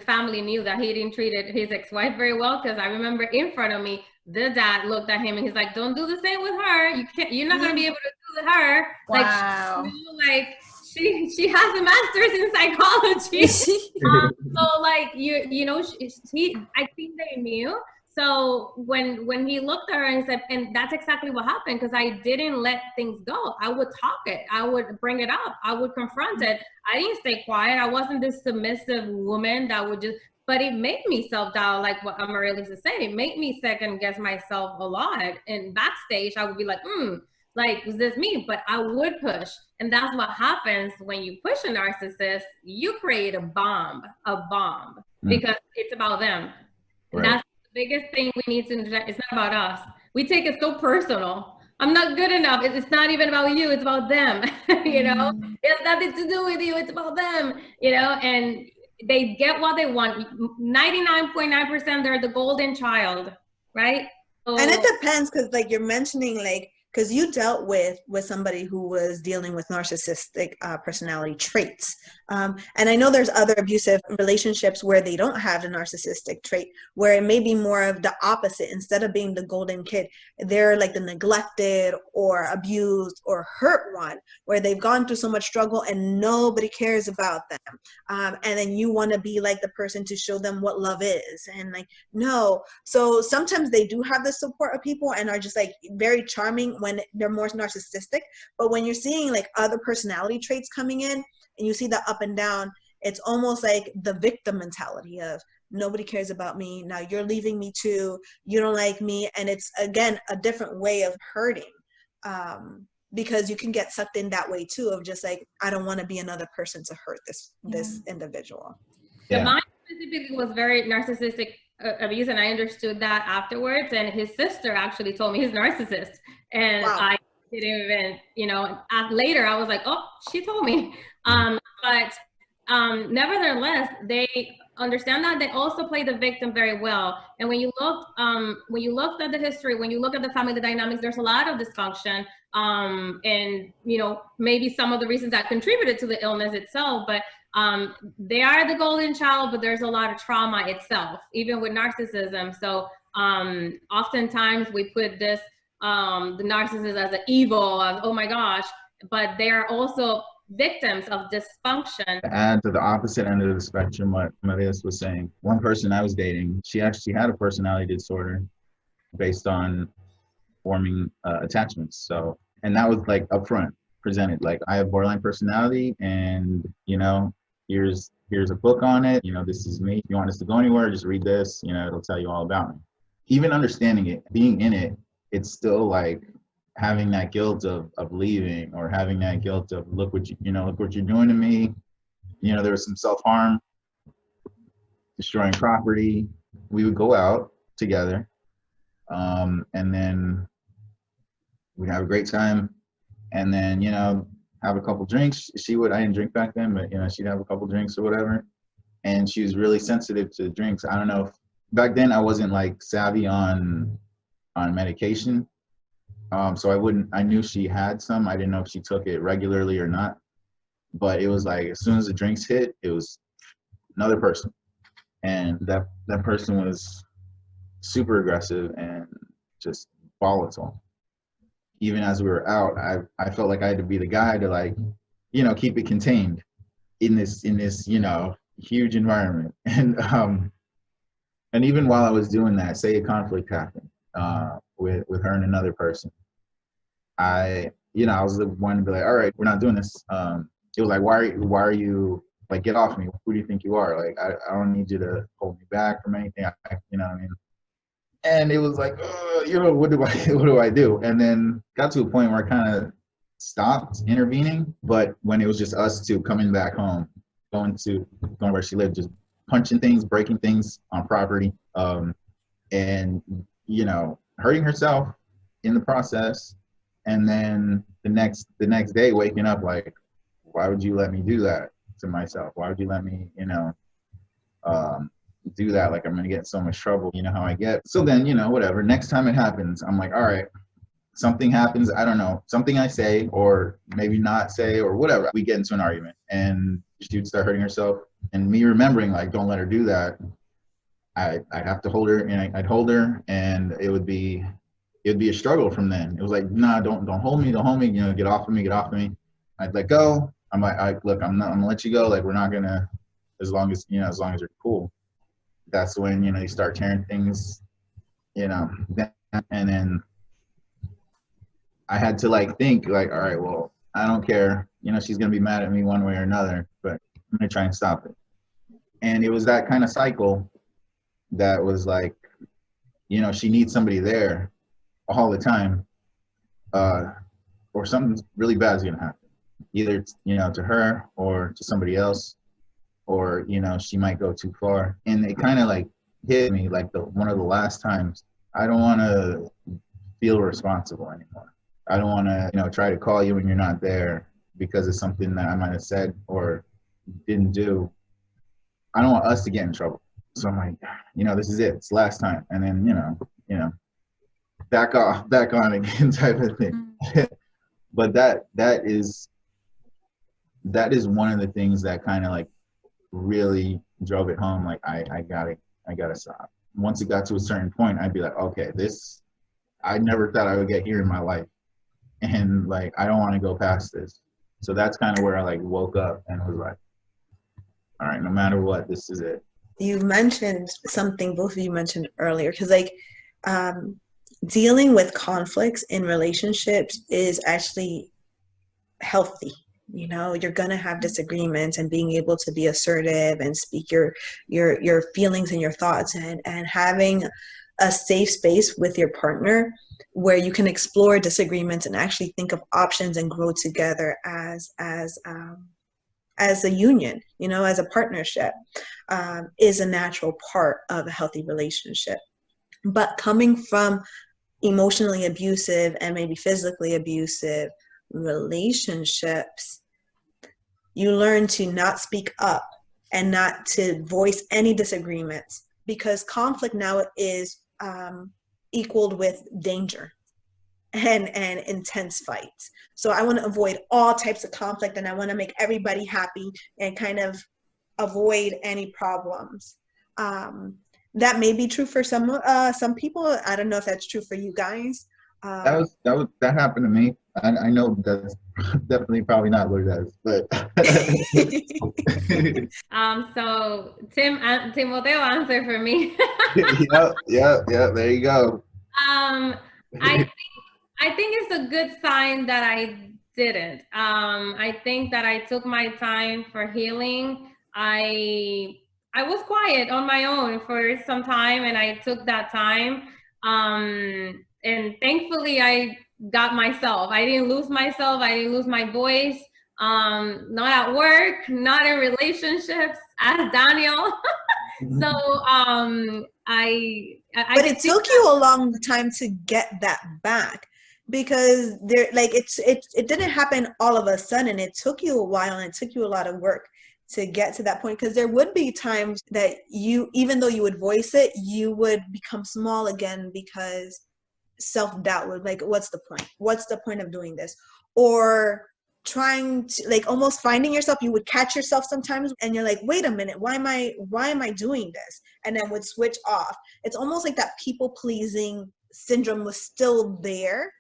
family knew that he didn't treat his ex-wife very well, because I remember in front of me, the dad looked at him and he's like, don't do the same with her. You're not going to be able to do with her.
Wow.
Like she has a master's in psychology. So like, you know, I think they knew. So when he looked at her and said, and that's exactly what happened, because I didn't let things go. I would talk it. I would bring it up. I would confront it. I didn't stay quiet. I wasn't this submissive woman that would just, but it made me self-doubt, like what Amarilis is saying. It made me second guess myself a lot. And backstage, I would be like, like, was this me? But I would push. And that's what happens when you push a narcissist. You create a bomb, because it's about them. And that's the biggest thing we need to understand. It's not about us. We take it so personal. I'm not good enough. It's not even about you. It's about them. You know, it has nothing to do with you. It's about them, you know, and they get what they want. 99.9%, they're the golden child, right? So,
and it depends, because like you're mentioning, like, because you dealt with somebody who was dealing with narcissistic personality traits. And I know there's other abusive relationships where they don't have the narcissistic trait, where it may be more of the opposite. Instead of being the golden kid, they're like the neglected or abused or hurt one, where they've gone through so much struggle and nobody cares about them. And then you want to be like the person to show them what love is. And like, no. So sometimes they do have the support of people and are just like very charming when they're more narcissistic. But when you're seeing like other personality traits coming in and you see that up and down, it's almost like the victim mentality of nobody cares about me. Now you're leaving me too. You don't like me. And it's, again, a different way of hurting, because you can get sucked in that way too, of just like, I don't want to be another person to hurt this individual.
Yeah. Mine specifically was very narcissistic abuse, and I understood that afterwards. And his sister actually told me he's narcissist, and I didn't even, you know, later I was like, oh, she told me. But nevertheless, they understand that. They also play the victim very well. And when you look at the history, when you look at the family dynamics, there's a lot of dysfunction. And you know, maybe some of the reasons that contributed to the illness itself, but they are the golden child, but there's a lot of trauma itself, even with narcissism. So oftentimes we put this the narcissist as an evil, oh my gosh, but they are also victims of dysfunction.
To add to the opposite end of the spectrum, what Amarilis was saying, one person I was dating, she actually had a personality disorder based on forming attachments. So, and that was like upfront presented, like, I have borderline personality, and here's a book on it. This is me. If you want us to go anywhere, just read this. It'll tell you all about me. Even understanding it, being in it, it's still like having that guilt of leaving, or having that guilt of look what you're doing to me. There was some self-harm, destroying property. We would go out together, and then we'd have a great time, and then have a couple drinks. I didn't drink back then, but she'd have a couple drinks or whatever, and she was really sensitive to drinks. I don't know if back then I wasn't like savvy on medication, so I knew she had some. I didn't know if she took it regularly or not, but it was like as soon as the drinks hit, it was another person, and that person was super aggressive and just volatile. Even as we were out, I felt like I had to be the guy to, like, keep it contained in this huge environment. And even while I was doing that, say a conflict happened with her and another person, I was the one to be like, all right, we're not doing this. It was like, why are you, like, get off me? Who do you think you are? Like, I don't need you to hold me back from anything. You know what I mean? And it was like, what do I do? And then got to a point where I kind of stopped intervening. But when it was just us two coming back home, going where she lived, just punching things, breaking things on property, and hurting herself in the process. And then the next day, waking up like, why would you let me do that to myself? Why would you let me, do that? Like, I'm gonna get in so much trouble. You know how I get. So then, whatever. Next time it happens, I'm like, all right, something happens. I don't know, something I say or maybe not say or whatever. We get into an argument, and she would start hurting herself. And me remembering, like, don't let her do that. I have to hold her, and I'd hold her, and it would be a struggle from then. It was like, nah, don't hold me, get off of me. I'd let go. I'm like, look, I'm gonna let you go. Like, we're not gonna, as long as you're cool. That's when you start tearing things, and then I had to, like, think, like, all right, well, I don't care, she's gonna be mad at me one way or another, but I'm gonna try and stop it. And it was that kind of cycle that was like, she needs somebody there all the time, or something really bad is gonna happen, either to her or to somebody else, or she might go too far. And it kind of like hit me like one of the last times. I don't want to feel responsible anymore. I don't want to try to call you when you're not there because of something that I might have said or didn't do. I don't want us to get in trouble. So I'm like, this is it. It's the last time. And then back on again type of thing. But that is one of the things that kind of like really drove it home. Like, I gotta stop. Once it got to a certain point, I'd be like, okay, I never thought I would get here in my life, and like, I don't want to go past this. So that's kind of where I like woke up and was like, all right, no matter what, this is it.
You mentioned something both of you mentioned earlier, because like dealing with conflicts in relationships is actually healthy. You're gonna have disagreements, and being able to be assertive and speak your feelings and your thoughts, and having a safe space with your partner where you can explore disagreements and actually think of options and grow together as a union, as a partnership, is a natural part of a healthy relationship. But coming from emotionally abusive and maybe physically abusive relationships, you learn to not speak up and not to voice any disagreements, because conflict now is equaled with danger and intense fights. So I want to avoid all types of conflict, and I want to make everybody happy and kind of avoid any problems. That may be true for some people. I don't know if that's true for you guys.
That happened to me. I know that's definitely probably not Lourdes, but
So Timoteo answered for me.
yeah. There you go.
Um, I I think it's a good sign that I didn't. I think that I took my time for healing. I was quiet on my own for some time, and I took that time. And thankfully, I got myself. I didn't lose myself. I didn't lose my voice. Not at work, not in relationships. Ask Daniel. So I
But
can
it
see
took you a long time to get that back, because there, like, it didn't happen all of a sudden. It took you a while, and it took you a lot of work to get to that point, because there would be times that you, even though you would voice it, you would become small again, because self-doubt was like, what's the point? What's the point of doing this? Or trying to, like, almost finding yourself, you would catch yourself sometimes and you're like, wait a minute, why am I doing this? And then would switch off. It's almost like that people pleasing syndrome was still there,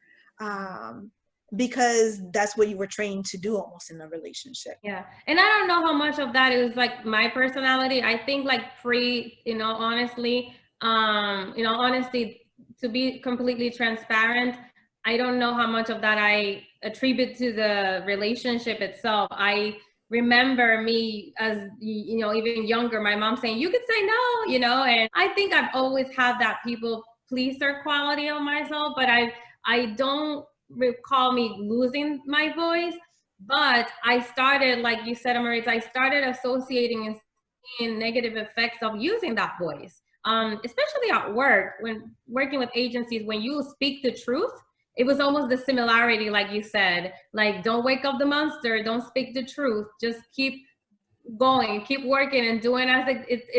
because that's what you were trained to do almost in a relationship.
Yeah. And I don't know how much of that is like my personality. I think like honestly, to be completely transparent, I don't know how much of that I attribute to the relationship itself. I remember me as, even younger, my mom saying, you could say no, and I think I've always had that people pleaser quality of myself, but I don't recall me losing my voice. But I started, like you said, Amarilis, I started associating and seeing negative effects of using that voice, especially at work, when working with agencies, when you speak the truth. It was almost the similarity, like you said, like, don't wake up the monster, don't speak the truth, just keep going, keep working and doing as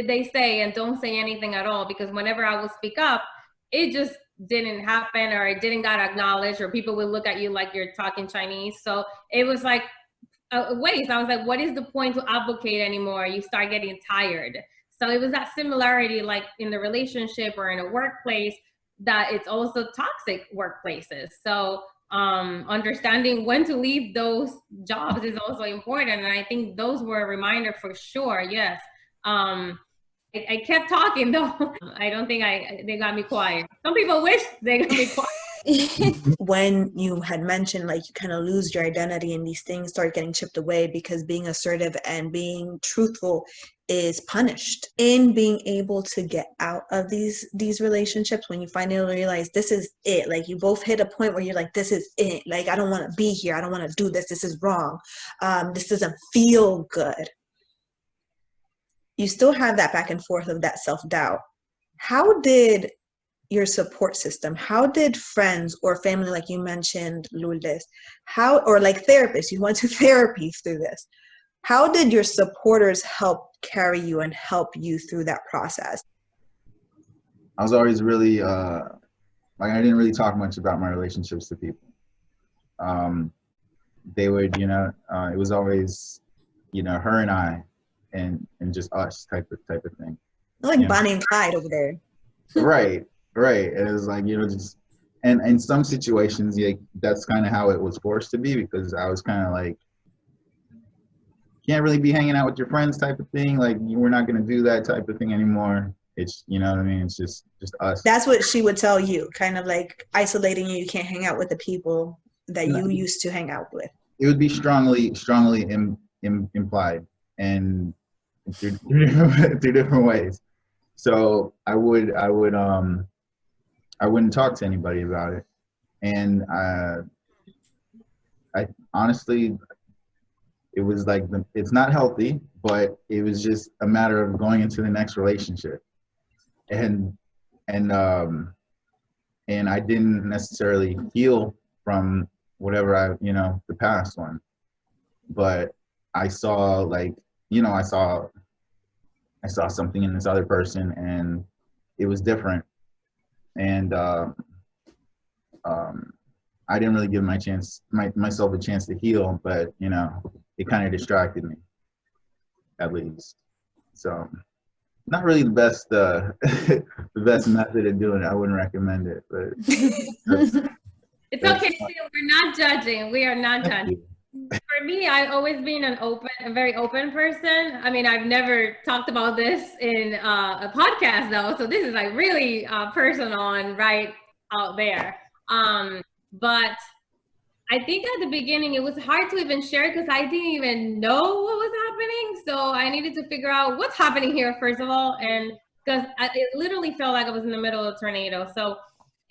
they say, and don't say anything at all. Because whenever I would speak up, it just didn't happen, or it didn't got acknowledged, or people would look at you like you're talking Chinese. So it was like a waste. I was like, what is the point to advocate anymore? You start getting tired. So it was that similarity, like in the relationship or in a workplace, that it's also toxic workplaces. So understanding when to leave those jobs is also important. And I think those were a reminder for sure. Yes. I kept talking though. I don't think they got me quiet. Some people wish they got me quiet.
When you had mentioned, like, you kind of lose your identity and these things start getting chipped away because being assertive and being truthful is punished. In being able to get out of these relationships, when you finally realize this is it, like, you both hit a point where you're like, this is it, like, I don't want to be here, I don't want to do this, this is wrong, this doesn't feel good. You still have that back and forth of that self-doubt. How did your support system, how did friends or family, like you mentioned, Lourdes, or like therapists, you went to therapy through this, how did your supporters help carry you and help you through that process?
I was always really I didn't really talk much about my relationships to people. They would, it was always, her and I, and just us type of thing.
Like Bonnie and Clyde over there.
Right. And it was like, just, and in some situations, like, that's kind of how it was forced to be, because I was kind of like, can't really be hanging out with your friends type of thing. Like, we're not going to do that type of thing anymore. It's, you know what I mean? It's just us.
That's what she would tell you, kind of like isolating you. You can't hang out with the people that you used to hang out with.
It would be strongly implied, and through different ways. So I wouldn't talk to anybody about it. And I honestly, it was like, it's not healthy, but it was just a matter of going into the next relationship. And I didn't necessarily heal from whatever the past one. But I saw, like, I saw something in this other person, and it was different. And I didn't really give myself a chance to heal, but it kind of distracted me, at least. So not really the best the best method of doing it. I wouldn't recommend it, but
It's okay. We're not judging. We are not judging. For me, I've always been a very open person. I mean, I've never talked about this in a podcast though, so this is like really personal and right out there. But I think at the beginning it was hard to even share because I didn't even know what was happening. So I needed to figure out what's happening here first of all, and because it literally felt like I was in the middle of a tornado. So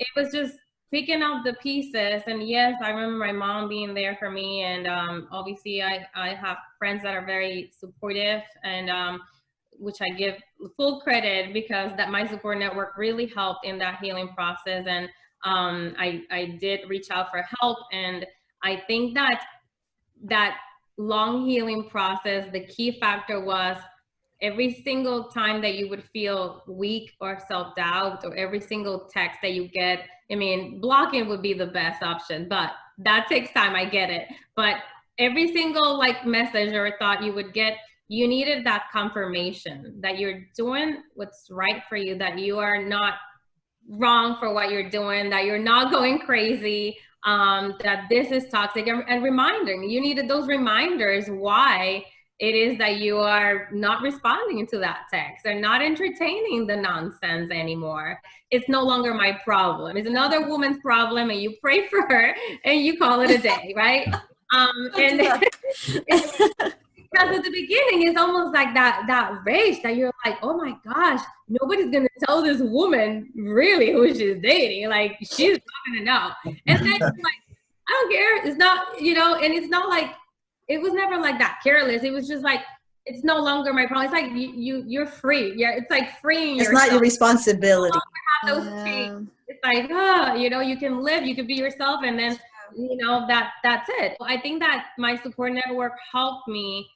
it was just picking up the pieces. And yes, I remember my mom being there for me, and obviously I have friends that are very supportive, and which I give full credit because that my support network really helped in that healing process. And I did reach out for help, and I think that long healing process, the key factor was every single time that you would feel weak or self-doubt, or every single text that you get. I mean, blocking would be the best option, but that takes time, I get it. But every single like message or thought you would get, you needed that confirmation that you're doing what's right for you, that you are not wrong for what you're doing, that you're not going crazy, that this is toxic, and reminding, you needed those reminders why it is that you are not responding to that text or not entertaining the nonsense anymore. It's no longer my problem. It's another woman's problem, and you pray for her and you call it a day, right? And because at the beginning, it's almost like that rage that you're like, oh my gosh, nobody's gonna tell this woman really who she's dating. Like, she's not gonna know. And then you're like, I don't care. It's not, and it's not like, it was never like that careless. It was just like, it's no longer my problem. It's like you're free. Yeah, it's like freeing yourself.
It's not your responsibility.
You don't have those chains. It's like, you can live, you can be yourself, and then that's it. I think that my support network helped me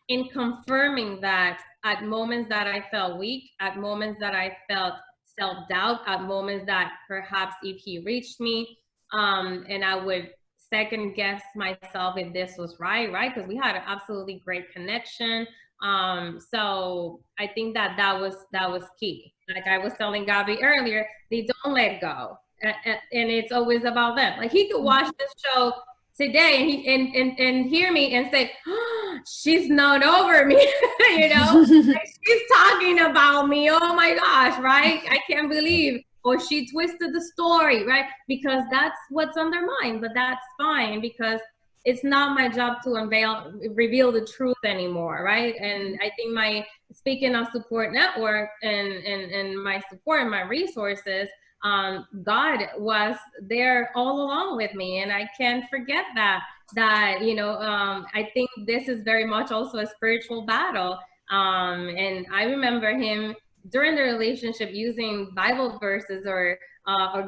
in confirming that at moments that I felt weak, at moments that I felt self-doubt, at moments that perhaps if he reached me, and I would second guess myself if this was right? Because we had an absolutely great connection. So I think that was key. Like I was telling Gabi earlier, they don't let go. And it's always about them. Like he could watch this show today and hear me and say, oh, she's not over me, like she's talking about me. Oh my gosh, right? I can't believe, or she twisted the story, right? Because that's what's on their mind, but that's fine because it's not my job to reveal the truth anymore, right? And I think speaking of support network and my support and my resources, God was there all along with me, and I can't forget that I think this is very much also a spiritual battle, and I remember him during the relationship using Bible verses or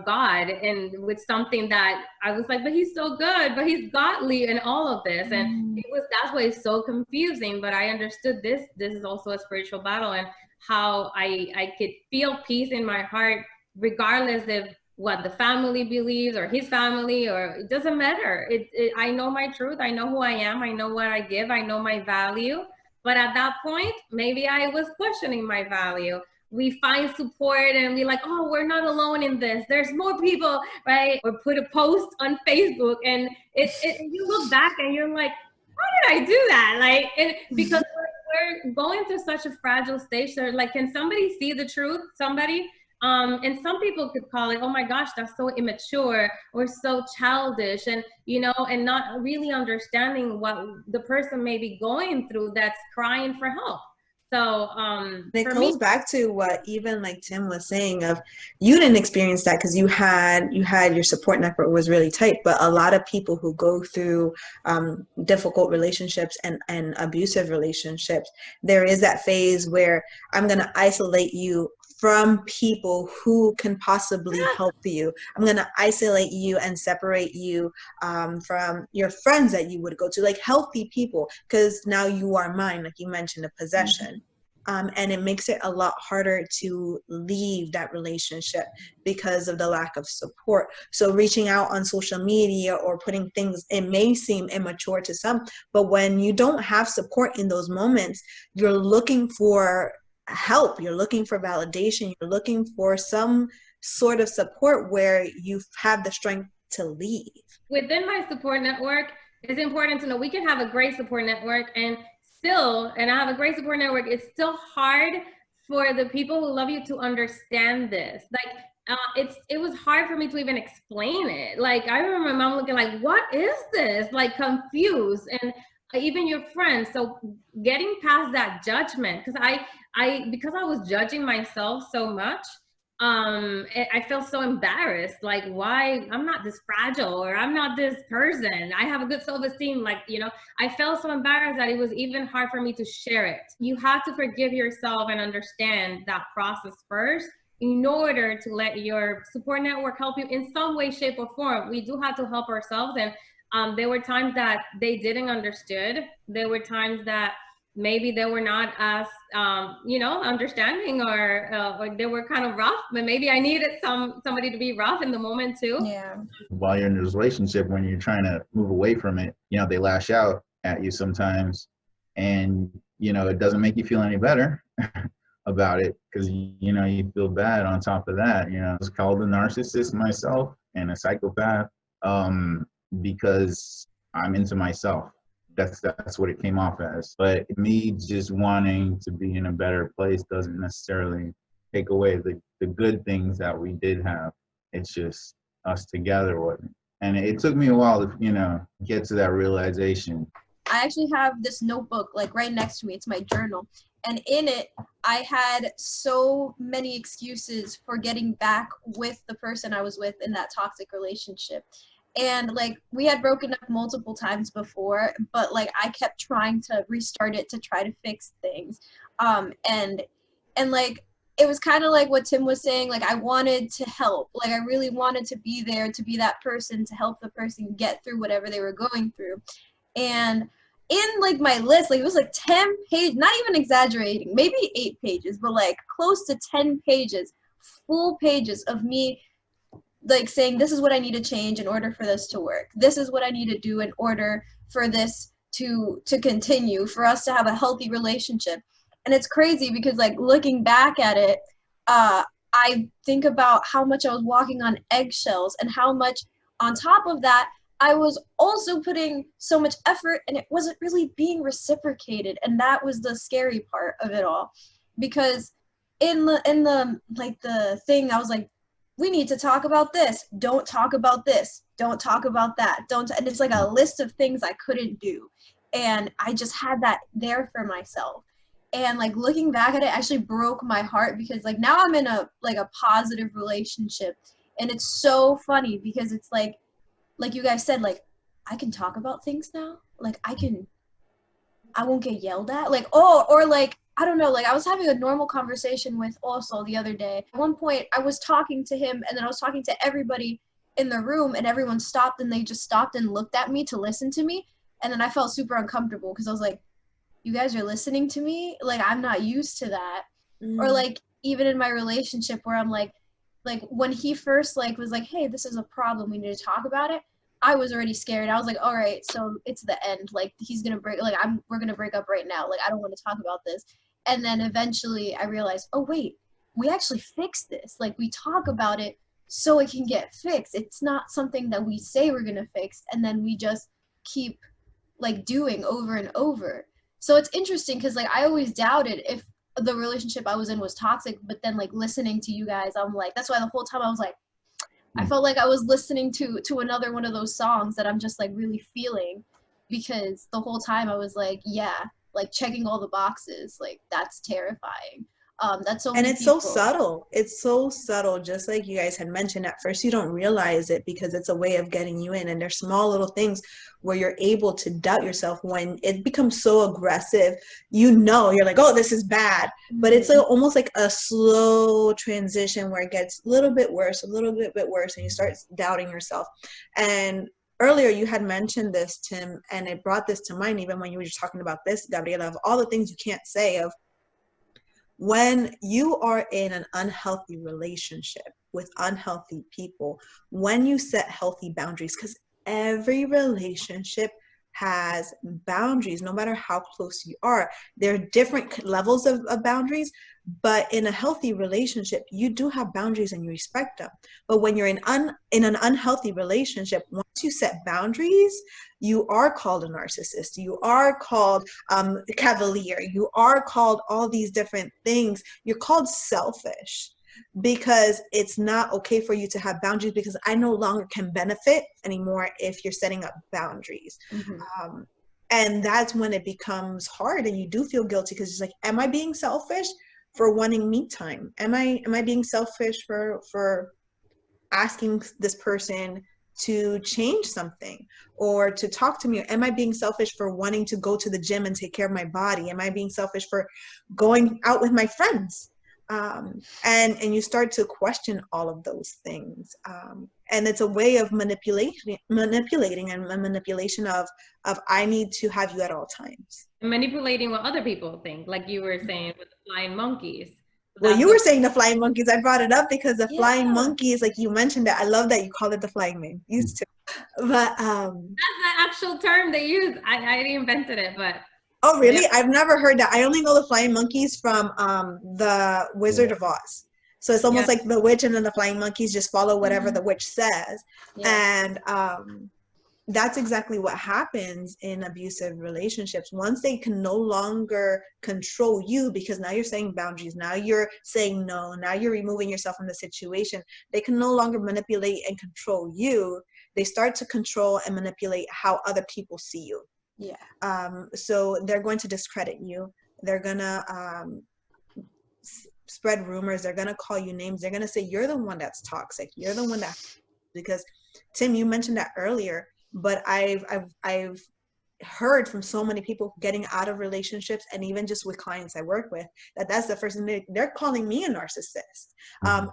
God, and with something that I was like, but he's so good, but he's godly in all of this, and that's why it's so confusing. But I understood this is also a spiritual battle, and how I could feel peace in my heart regardless of what the family believes or his family, or it doesn't matter. I know my truth. I know who I am. I know what I give. I know my value. But at that point, maybe I was questioning my value. We find support and we like, oh, we're not alone in this. There's more people, right? Or put a post on Facebook, and you look back and you're like, how did I do that? Like, because we're going through such a fragile stage. So like, can somebody see the truth? Somebody? And some people could call it, oh my gosh, that's so immature or so childish, and and not really understanding what the person may be going through that's crying for help. So
it goes back to what even like Tim was saying of, you didn't experience that because you had your support network was really tight, but a lot of people who go through difficult relationships and abusive relationships, there is that phase where I'm going to isolate you from people who can possibly help you. I'm going to isolate you and separate you from your friends that you would go to, like healthy people, because now you are mine, like you mentioned, a possession. And it makes it a lot harder to leave that relationship because of the lack of support. So reaching out on social media or putting things, it may seem immature to some, but when you don't have support in those moments, you're looking for help, you're looking for validation, you're looking for some sort of support where you have the strength to leave.
Within my support network, it's important to know we can have a great support network and I have a great support network, it's still hard for the people who love you to understand this. Like, it was hard for me to even explain it. Like, I remember my mom looking like, what is this? Like, confused. And even your friends. So getting past that judgment, because I was judging myself so much, I felt so embarrassed. Like, why? I'm not this fragile, or I'm not this person. I have a good self-esteem. Like, I felt so embarrassed that it was even hard for me to share it. You have to forgive yourself and understand that process first in order to let your support network help you in some way, shape, or form. We do have to help ourselves. And there were times that they didn't understood. There were times that maybe they were not as understanding, or they were kind of rough, but maybe I needed somebody to be rough in the moment too.
Yeah.
While you're in a relationship, when you're trying to move away from it, they lash out at you sometimes, and it doesn't make you feel any better about it, because you feel bad on top of that. I was called a narcissist myself and a psychopath, because I'm into myself. That's what it came off as. But me just wanting to be in a better place doesn't necessarily take away the good things that we did have. It's just us together with it. And it took me a while to, get to that realization.
I actually have this notebook like right next to me. It's my journal. And in it, I had so many excuses for getting back with the person I was with in that toxic relationship. And like, we had broken up multiple times before, but like, I kept trying to restart it to try to fix things. And like, it was kind of like what Tim was saying, like, I wanted to help. Like, I really wanted to be there, to be that person, to help the person get through whatever they were going through. And in like my list, like, it was like 10 pages, not even exaggerating, maybe 8 pages, but like close to 10 pages, full pages of me like saying, this is what I need to change in order for this to work. This is what I need to do in order for this to continue, for us to have a healthy relationship. And it's crazy because like looking back at it, I think about how much I was walking on eggshells and how much on top of that, I was also putting so much effort and it wasn't really being reciprocated. And that was the scary part of it all, because in the like the thing, I was like, we need to talk about this. Don't talk about this. Don't talk about that. And it's like a list of things I couldn't do. And I just had that there for myself. And like looking back at it actually broke my heart, because like now I'm in a positive relationship. And it's so funny because it's like you guys said, like, I can talk about things now. Like I won't get yelled at. Like, or like, I don't know, like I was having a normal conversation with also the other day. At one point I was talking to him and then I was talking to everybody in the room and everyone stopped and they just stopped and looked at me to listen to me. And then I felt super uncomfortable because I was like, you guys are listening to me? Like, I'm not used to that. Or like even in my relationship where I'm like when he first like was like, hey, this is a problem, we need to talk about it. I was already scared. I was like, all right, so it's the end. Like he's gonna break. Like we're gonna break up right now. Like I don't want to talk about this. And then eventually I realized, oh wait, we actually fixed this. Like we talk about it so it can get fixed. It's not something that we say we're gonna fix and then we just keep like doing over and over. So it's interesting because like I always doubted if the relationship I was in was toxic, but then like listening to you guys, I'm like, that's why the whole time I was like, I felt like I was listening to another one of those songs that I'm just like really feeling, because the whole time I was like, yeah, like checking all the boxes, like that's terrifying. That's so
and
many
it's
people.
so subtle. It's so subtle, just like you guys had mentioned. At first you don't realize it because it's a way of getting you in, and there's small little things where you're able to doubt yourself. When it becomes so aggressive, you're like, oh, this is bad. But it's like almost like a slow transition where it gets a little bit worse, and you start doubting yourself. And earlier you had mentioned this, Tim, and it brought this to mind even when you were just talking about this, Gabriela, of all the things you can't say, of when you are in an unhealthy relationship with unhealthy people, when you set healthy boundaries, because every relationship has boundaries, no matter how close you are. There are different levels of boundaries, but in a healthy relationship, you do have boundaries and you respect them. But when you're in an unhealthy relationship, once you set boundaries, you are called a narcissist. You are called cavalier. You are called all these different things. You're called selfish, because it's not okay for you to have boundaries, because I no longer can benefit anymore if you're setting up boundaries. And that's when it becomes hard, and you do feel guilty, because it's like, am I being selfish for wanting me time? Am I being selfish for asking this person to change something or to talk to me? Or am I being selfish for wanting to go to the gym and take care of my body? Am I being selfish for going out with my friends? And you start to question all of those things. And it's a way of manipulating and manipulation of I need to have you at all times.
Manipulating what other people think, like you were saying with the flying monkeys.
Well, you were saying the flying monkeys. I brought it up because the flying monkeys, like you mentioned it. I love that you call it the flying monkeys too. But
that's the actual term they use. I invented it, but.
Oh, really? Yeah. I've never heard that. I only know the flying monkeys from the Wizard of Oz. So it's almost like the witch, and then the flying monkeys just follow whatever the witch says. And that's exactly what happens in abusive relationships. Once they can no longer control you, because now you're setting boundaries, now you're saying no, now you're removing yourself from the situation, they can no longer manipulate and control you. They start to control and manipulate how other people see you. So they're going to discredit you. They're gonna spread rumors. They're gonna call you names. They're gonna say you're the one that's toxic. You're the one that, because Tim, you mentioned that earlier, but I've heard from so many people getting out of relationships, and even just with clients I work with, that's the first thing they're calling me a narcissist.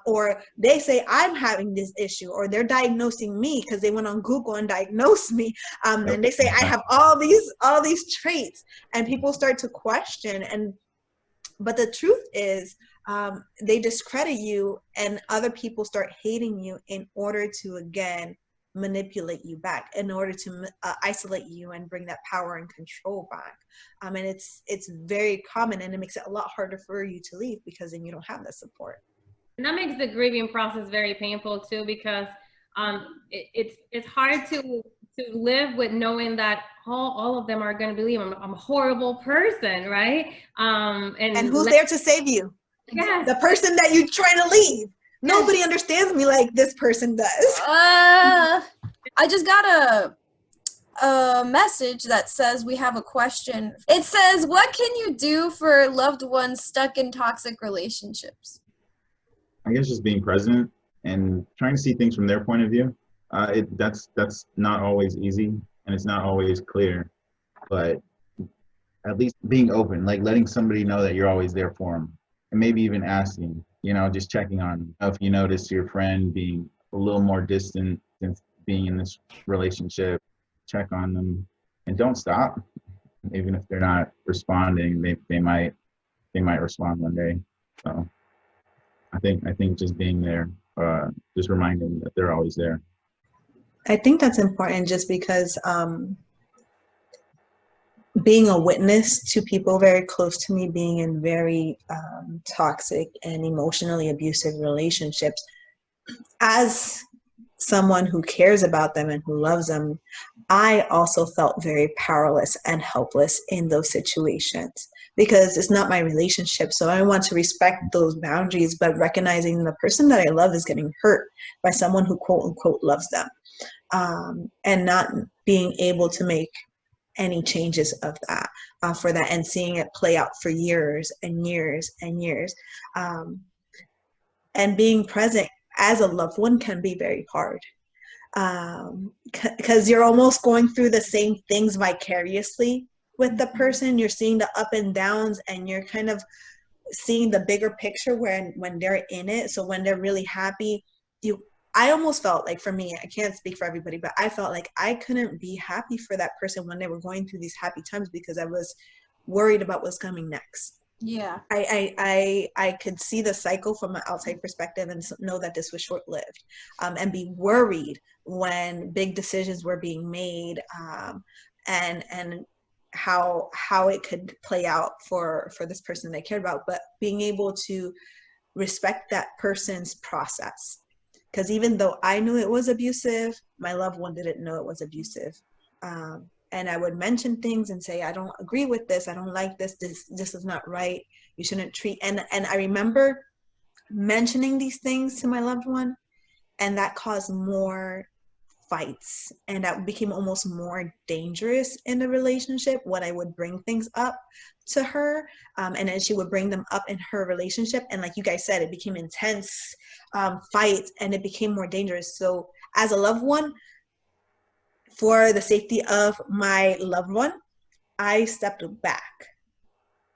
Or they say I'm having this issue, or they're diagnosing me because they went on Google and diagnosed me. And they say I have all these traits, and people start to question. But the truth is, they discredit you, and other people start hating you in order to, again, manipulate you back, in order to isolate you and bring that power and control back. And it's very common, and it makes it a lot harder for you to leave, because then you don't have that support.
And that makes the grieving process very painful too, because it's hard to live with knowing that all of them are going to believe I'm a horrible person, right? And
who's there to save you?
Yes.
The person that you're trying to leave. Nobody understands me like this person does.
I just got a message that says we have a question. It says, what can you do for loved ones stuck in toxic relationships?
I guess just being present and trying to see things from their point of view. That's not always easy, and it's not always clear, but at least being open, like letting somebody know that you're always there for them, and maybe even asking, just checking on them. If you notice your friend being a little more distant since being in this relationship, check on them, and don't stop. Even if they're not responding, they might respond one day. So I think just being there, just reminding them that they're always there.
I think that's important, just because being a witness to people very close to me being in very toxic and emotionally abusive relationships, as someone who cares about them and who loves them, I also felt very powerless and helpless in those situations, because it's not my relationship. So I want to respect those boundaries, but recognizing the person that I love is getting hurt by someone who quote unquote loves them, and not being able to make any changes of that for that, and seeing it play out for years and years and years. And being present as a loved one can be very hard, because you're almost going through the same things vicariously with the person. You're seeing the up and downs, and you're kind of seeing the bigger picture when they're in it. So when they're really happy, I almost felt like, for me, I can't speak for everybody, but I felt like I couldn't be happy for that person when they were going through these happy times, because I was worried about what's coming next.
Yeah.
I could see the cycle from an outside perspective and know that this was short-lived, and be worried when big decisions were being made, and how it could play out for this person they cared about, but being able to respect that person's process. Because even though I knew it was abusive, my loved one didn't know it was abusive. And I would mention things and say, I don't agree with this. I don't like this. This is not right. You shouldn't treat. And I remember mentioning these things to my loved one, and that caused more fights, and that became almost more dangerous in the relationship when I would bring things up to her, and then she would bring them up in her relationship, and like you guys said, it became intense fights, and it became more dangerous. So as a loved one, for the safety of my loved one, I stepped back,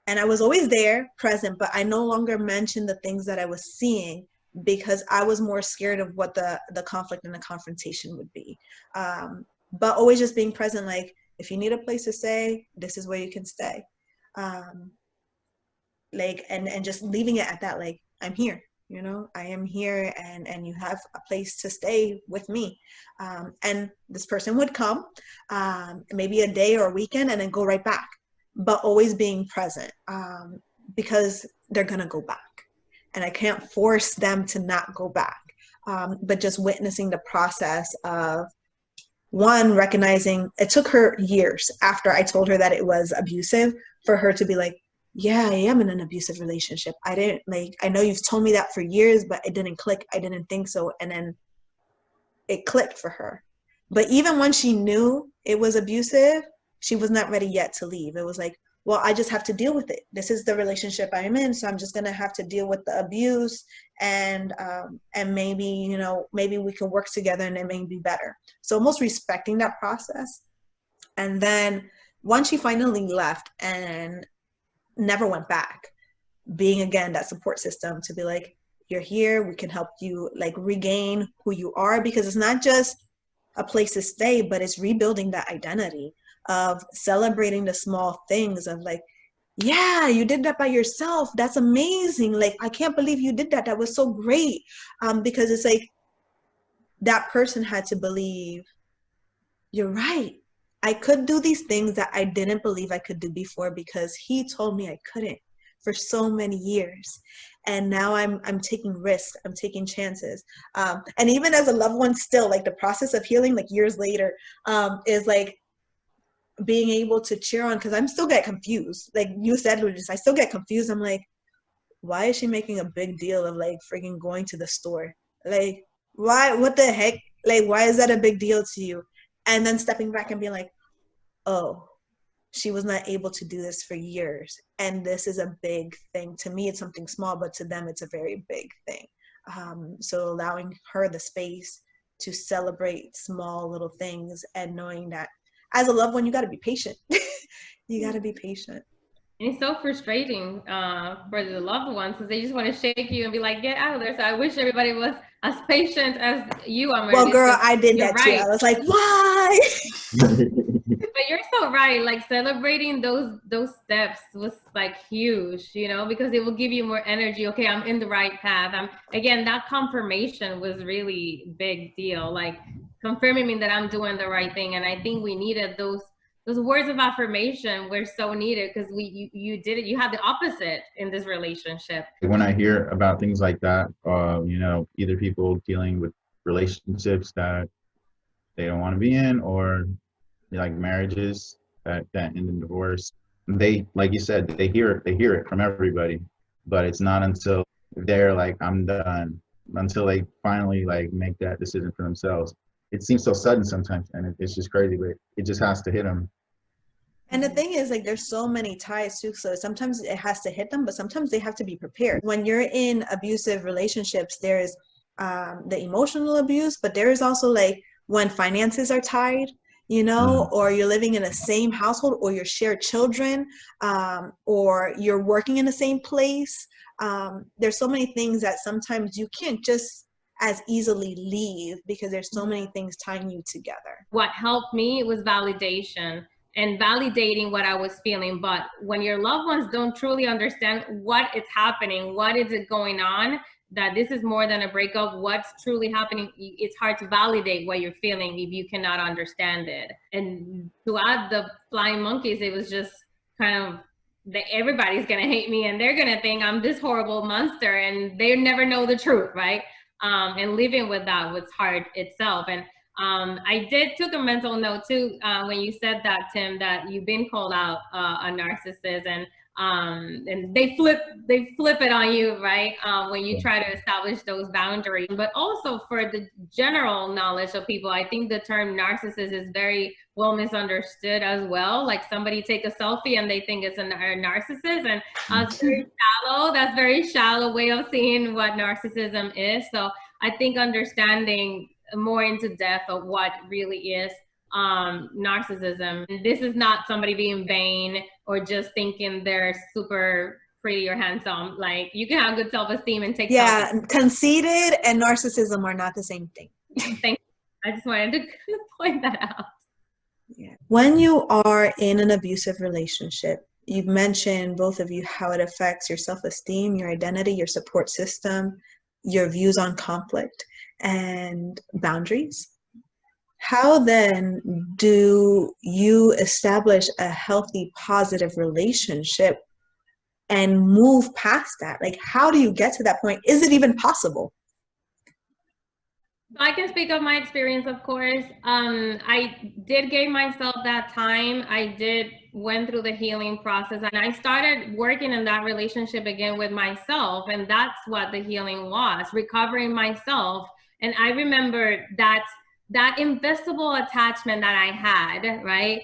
and I was always there present, but I no longer mentioned the things that I was seeing, because I was more scared of what the conflict and the confrontation would be. But always just being present, like, if you need a place to stay, this is where you can stay. Like, and just leaving it at that, like, I'm here, you know, I am here, and you have a place to stay with me. And this person would come, maybe a day or a weekend, and then go right back, but always being present, because they're gonna go back. And I can't force them to not go back, but just witnessing the process of, one, recognizing it took her years after I told her that it was abusive for her to be like, yeah, I am in an abusive relationship. I know you've told me that for years, but it didn't click. I didn't think so. And then it clicked for her. But even when she knew it was abusive, she was not ready yet to leave. It was like, well, I just have to deal with it. This is the relationship I'm in, so I'm just gonna have to deal with the abuse, and maybe, you know, maybe we can work together and it may be better. So almost respecting that process. And then once she finally left and never went back, being again that support system to be like, you're here, we can help you like regain who you are, because it's not just a place to stay, but it's rebuilding that identity of celebrating the small things of like, yeah, you did that by yourself. That's amazing. Like, I can't believe you did that. That was so great. Because it's like that person had to believe, you're right. I could do these things that I didn't believe I could do before, because he told me I couldn't for so many years. And now I'm taking risks, I'm taking chances. And even as a loved one still, like the process of healing, like years later, is like being able to cheer on, because I'm still get confused. Like you said, Lourdes, I still get confused. I'm like, why is she making a big deal of like freaking going to the store? Like, why, what the heck? Like, why is that a big deal to you? And then stepping back and being like, oh, she was not able to do this for years. And this is a big thing. To me, it's something small, but to them, it's a very big thing. So allowing her the space to celebrate small little things, and knowing that as a loved one, you got to be patient. You got to be patient.
And it's so frustrating for the loved ones, because they just want to shake you and be like, get out of there. So I wish everybody was as patient as you, Amarilis.
Well, girl, I did that
right.
too. I was like, why?
But you're so right. Like celebrating those steps was like huge, you know, because it will give you more energy. Okay, I'm in the right path. Again, that confirmation was really big deal. Like confirming me that I'm doing the right thing. And I think we needed those words of affirmation were so needed, because you did it. You had the opposite in this relationship.
When I hear about things like that, you know, either people dealing with relationships that they don't want to be in, or like marriages that end in divorce, they, like you said, they hear it from everybody, but it's not until they're like, I'm done, until they finally like make that decision for themselves. It seems so sudden sometimes, and it's just crazy, but it just has to hit them.
And the thing is, like, there's so many ties too. So sometimes it has to hit them, but sometimes they have to be prepared. When you're in abusive relationships, there's the emotional abuse, but there is also like when finances are tied, you know, or you're living in the same household, or you share children, or you're working in the same place. There's so many things that sometimes you can't just as easily leave, because there's so many things tying you together.
What helped me was validation and validating what I was feeling. But when your loved ones don't truly understand what is happening, what is it going on, that this is more than a breakup. What's truly happening, it's hard to validate what you're feeling if you cannot understand it. And to add the flying monkeys, it was just kind of that everybody's gonna hate me and they're gonna think I'm this horrible monster, and they never know the truth, right? And living with that was hard itself. And I took a mental note too when you said that, Tim, that you've been called out a narcissist, and they flip it on you, right? When you try to establish those boundaries. But also for the general knowledge of people, I think the term narcissist is very well misunderstood as well. Like somebody take a selfie and they think it's a narcissist, and it's very shallow. That's very shallow way of seeing what narcissism is. So I think understanding more into depth of what really is narcissism. This is not somebody being vain or just thinking they're super pretty or handsome. Like you can have good self-esteem and take
selfies. Conceited and narcissism are not the same thing.
Thank you. I just wanted to point that out.
Yeah. When you are in an abusive relationship, you've mentioned, both of you, how it affects your self-esteem, your identity, your support system, your views on conflict and boundaries. How then do you establish a healthy, positive relationship and move past that? Like, how do you get to that point? Is it even possible?
I can speak of my experience, of course. I did give myself that time. I went through the healing process, and I started working in that relationship again with myself. And that's what the healing was, recovering myself. And I remember that invisible attachment that I had, right?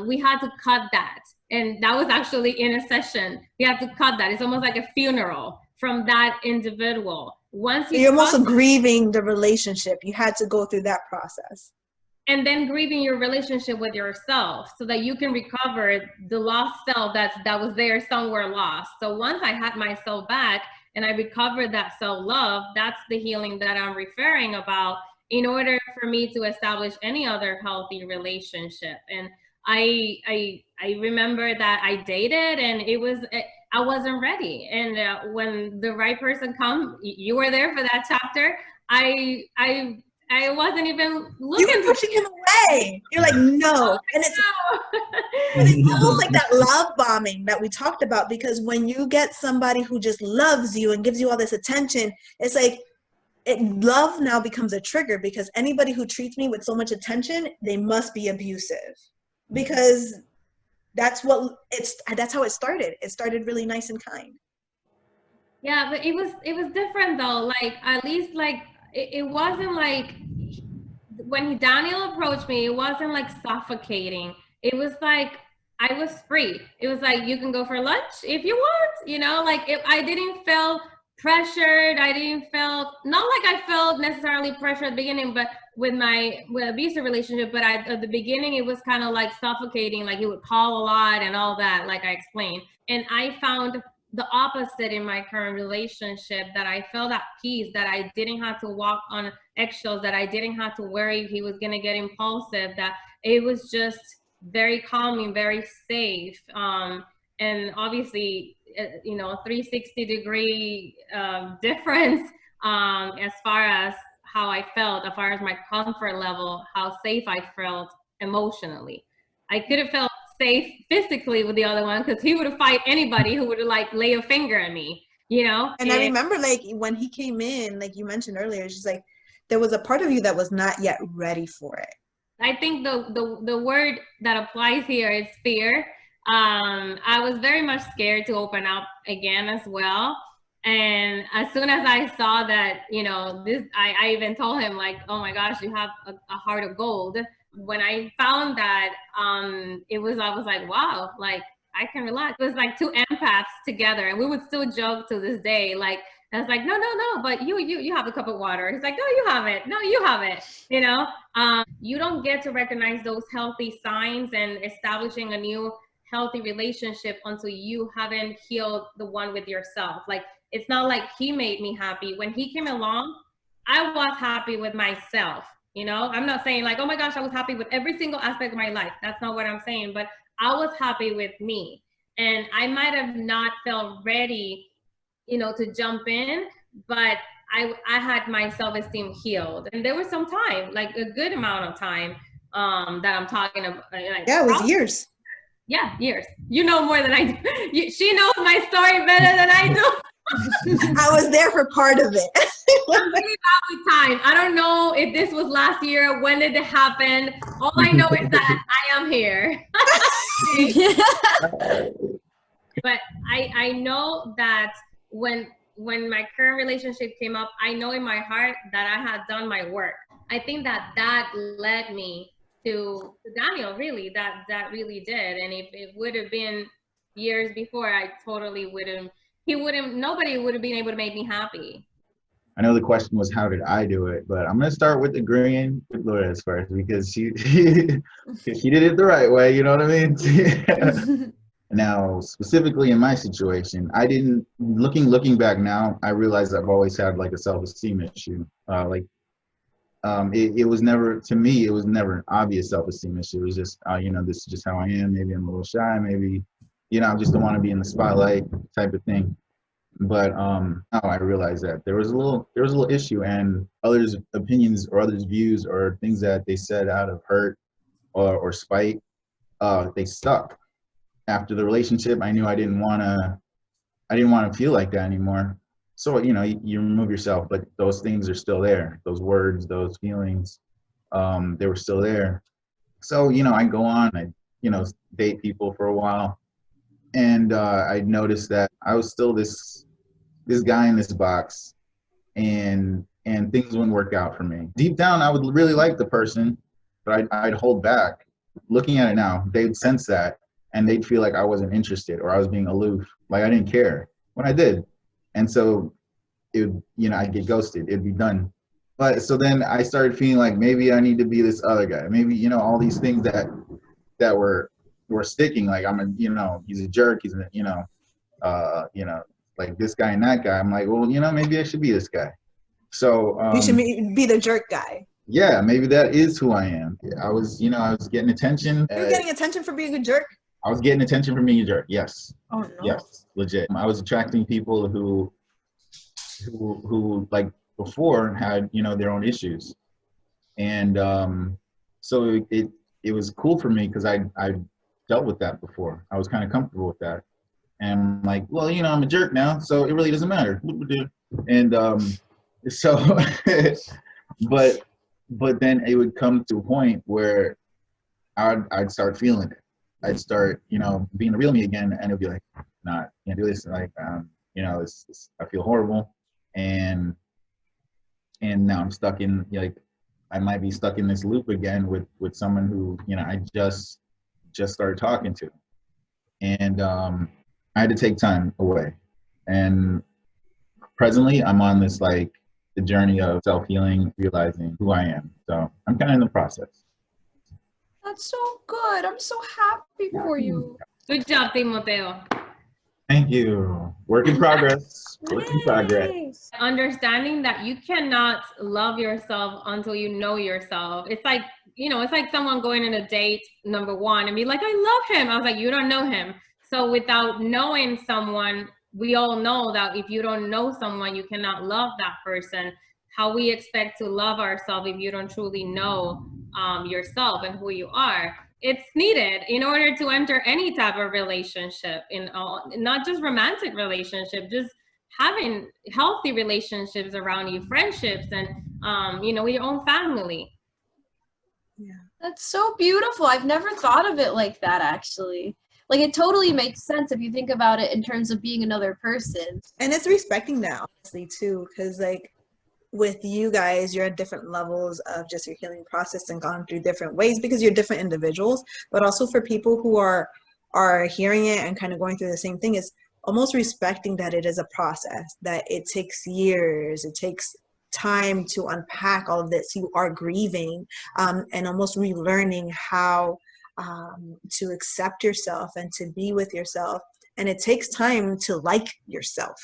We had to cut that. And that was actually in a session. We had to cut that. It's almost like a funeral from that individual. Once
you're also grieving the relationship, you had to go through that process.
And then grieving your relationship with yourself so that you can recover the lost self that was there somewhere lost. So once I had myself back and I recovered that self-love, that's the healing that I'm referring about in order for me to establish any other healthy relationship. And I remember that I dated, and I wasn't ready. And when the right person come, you were there for that chapter. I wasn't even looking.
You were pushing him away. You're like, no. And it's almost like that love bombing that we talked about, because when you get somebody who just loves you and gives you all this attention, it's like love now becomes a trigger, because anybody who treats me with so much attention, they must be abusive, because that's how it started. It started really nice and kind.
Yeah, but it was different though. Like, at least, like, it wasn't like when Daniel approached me, it wasn't like suffocating. It was like I was free. It was like, you can go for lunch if you want, like I didn't feel pressured. I didn't feel, not like I felt necessarily pressure at the beginning, but with abusive relationship, but at the beginning it was kind of like suffocating, like he would call a lot and all that, like I explained. And I found the opposite in my current relationship, that I felt at peace, that I didn't have to walk on eggshells, that I didn't have to worry if he was going to get impulsive, that it was just very calming, very safe. And obviously, 360-degree difference as far as how I felt, as far as my comfort level, how safe I felt emotionally. I could have felt safe physically with the other one, because he would have fight anybody who would have like lay a finger at me, And
I remember, like, when he came in, like you mentioned earlier, it's just like there was a part of you that was not yet ready for it.
I think the word that applies here is fear. I was very much scared to open up again as well. And as soon as I saw that, I even told him, like, oh my gosh, you have a heart of gold. When I found that, I was like, wow, like I can relax. It was like two empaths together, and we would still joke to this day. Like, I was like, no, but you have a cup of water. He's like, no, you haven't. No, you haven't. You don't get to recognize those healthy signs and establishing a new healthy relationship until you haven't healed the one with yourself. Like, it's not like he made me happy. When he came along, I was happy with myself. I'm not saying like, oh my gosh, I was happy with every single aspect of my life. That's not what I'm saying, but I was happy with me. And I might have not felt ready, to jump in, but I had my self-esteem healed, and there was some time, like a good amount of time, that I'm talking about. Like,
Yeah, it was years.
Yeah, years. You know more than I do. She knows my story better than I do.
I was there for part of it.
I'm really bad with time. I don't know if this was last year. When did it happen? All I know is that I am here. But I know that when my current relationship came up, I know in my heart that I had done my work. I think that led me to Daniel, really. That really did. And if it would have been years before, I totally wouldn't. Nobody would have been able to make me happy.
I know the question was, how did I do it? But I'm going to start with agreeing with Lourdes first, because she did it the right way. You know what I mean? Now, specifically in my situation, I didn't, looking back now, I realized I've always had like a self-esteem issue. It was never, to me, it was never an obvious self-esteem issue. It was just, this is just how I am. Maybe I'm a little shy. Maybe, I just don't want to be in the spotlight type of thing. But now I realized that there was a little issue, and others' opinions or others' views or things that they said out of hurt or spite, they stuck. After the relationship, I knew I didn't want to feel like that anymore. So, you remove yourself, but those things are still there. Those words, those feelings, they were still there. So, I go on, I, date people for a while, and I noticed that I was still this guy in this box, and things wouldn't work out for me. Deep down, I would really like the person, but I'd hold back. Looking at it now, they'd sense that, and they'd feel like I wasn't interested or I was being aloof, like I didn't care when I did. And so I'd get ghosted. It'd be done. But so then I started feeling like maybe I need to be this other guy. Maybe, all these things that were sticking. Like he's a jerk. He's like this guy and that guy. I'm like, well, maybe I should be this guy. So
you should be the jerk guy.
Yeah, maybe that is who I am. I was getting attention.
You were getting attention for being a jerk?
I was getting attention from being a jerk. Yes.
Oh no.
Yes, legit. I was attracting people who like before had their own issues, and so it was cool for me because I dealt with that before. I was kind of comfortable with that, and I'm like, well, I'm a jerk now, so it really doesn't matter. And so, but then it would come to a point where I'd start feeling it. I'd start, being the real me again, and it'd be like, nah, I can't do this. Like, I feel horrible, and now I'm stuck in, like, I might be stuck in this loop again with someone who, I just started talking to, and I had to take time away, and presently I'm on this like the journey of self-healing, realizing who I am. So I'm kind of in the process.
That's so good. I'm so happy for you.
Good job, Timoteo.
Thank you. Work in progress. Work in progress.
Understanding that you cannot love yourself until you know yourself. It's like, it's like someone going on a date, number one, and be like, I love him. I was like, you don't know him. So without knowing someone, we all know that if you don't know someone, you cannot love that person. How we expect to love ourselves if you don't truly know yourself and who you are. It's needed in order to enter any type of relationship, not just romantic relationship, just having healthy relationships around you, friendships, and with your own family.
Yeah, that's so beautiful. I've never thought of it like that, actually. Like, it totally makes sense if you think about it in terms of being another person.
And it's respecting that, honestly, too, because, like, with you guys, you're at different levels of just your healing process and gone through different ways because you're different individuals. But also for people who are hearing it and kind of going through the same thing, is almost respecting that it is a process, that it takes years, it takes time to unpack all of this. You are grieving and almost relearning how to accept yourself and to be with yourself. And it takes time to like yourself.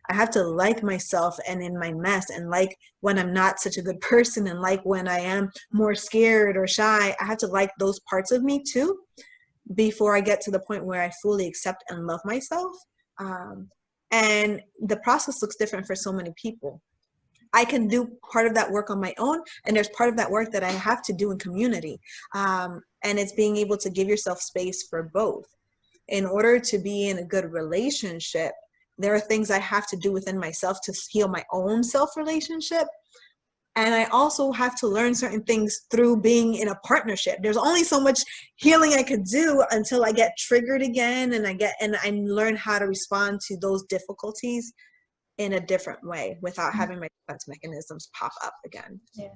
I have to like myself and in my mess, and like when I'm not such a good person, and like when I am more scared or shy. I have to like those parts of me too before I get to the point where I fully accept and love myself. And the process looks different for so many people. I can do part of that work on my own, and there's part of that work that I have to do in community. And it's being able to give yourself space for both. In order to be in a good relationship, there are things I have to do within myself to heal my own self-relationship. And I also have to learn certain things through being in a partnership. There's only so much healing I could do until I get triggered again, and I learn how to respond to those difficulties in a different way without having my defense mechanisms pop up again.
Yeah.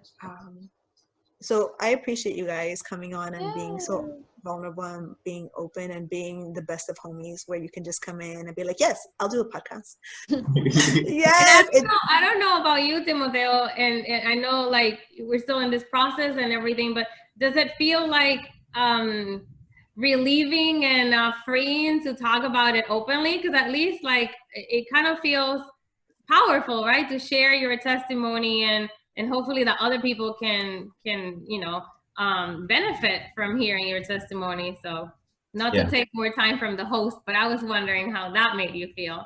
So I appreciate you guys coming on and being so vulnerable and being open and being the best of homies, where you can just come in and be like, yes, I'll do a podcast. Yes.
I don't know about you, Timoteo, and I know like we're still in this process and everything, but does it feel like relieving and freeing to talk about it openly? Because at least like it kind of feels powerful, right? To share your testimony and hopefully that other people can benefit from hearing your testimony. So not to take more time from the host, but I was wondering how that made you feel.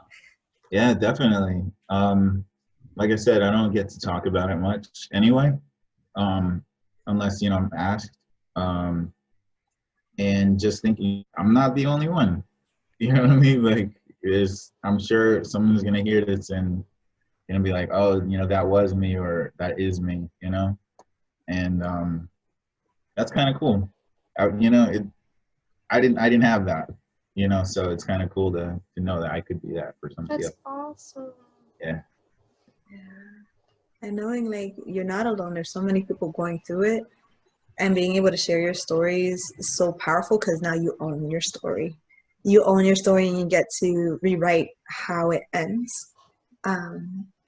Yeah, definitely. Like I said, I don't get to talk about it much anyway, unless, I'm asked. And just thinking, I'm not the only one. You know what I mean? Like, I'm sure someone's going to hear this and going to be like, oh, that was me, or that is me, And that's kind of cool. I didn't have that, so it's kind of cool to know that I could be that for somebody else.
That's awesome.
Yeah.
And knowing like you're not alone, there's so many people going through it, and being able to share your stories is so powerful, because now you own your story. You own your story, and you get to rewrite how it ends.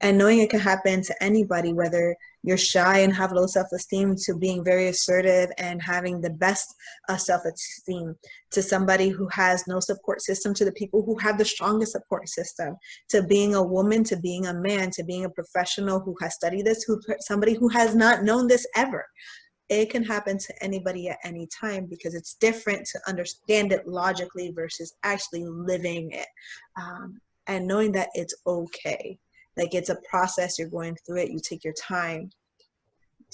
And knowing it can happen to anybody, whether you're shy and have low self-esteem, to being very assertive and having the best self-esteem, to somebody who has no support system, to the people who have the strongest support system, to being a woman, to being a man, to being a professional who has studied this, somebody who has not known this ever. It can happen to anybody at any time, because it's different to understand it logically versus actually living it. And knowing that it's okay. Like, it's a process, you're going through it, you take your time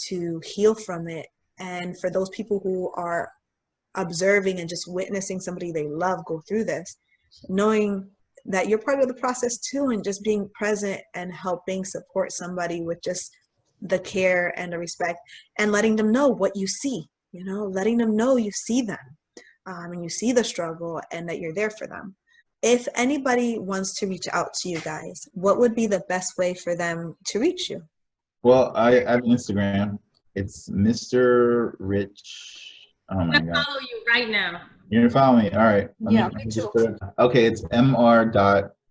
to heal from it. And for those people who are observing and just witnessing somebody they love go through this, knowing that you're part of the process too, and just being present and helping support somebody with just the care and the respect, and letting them know what you see, letting them know you see them, and you see the struggle, and that you're there for them. If anybody wants to reach out to you guys, what would be the best way for them to reach you?
Well, I have Instagram. It's Mr. Rich. Oh my God.
Follow you right now.
You're gonna follow me. All right.
Me
too. Okay, it's mr.r1ch.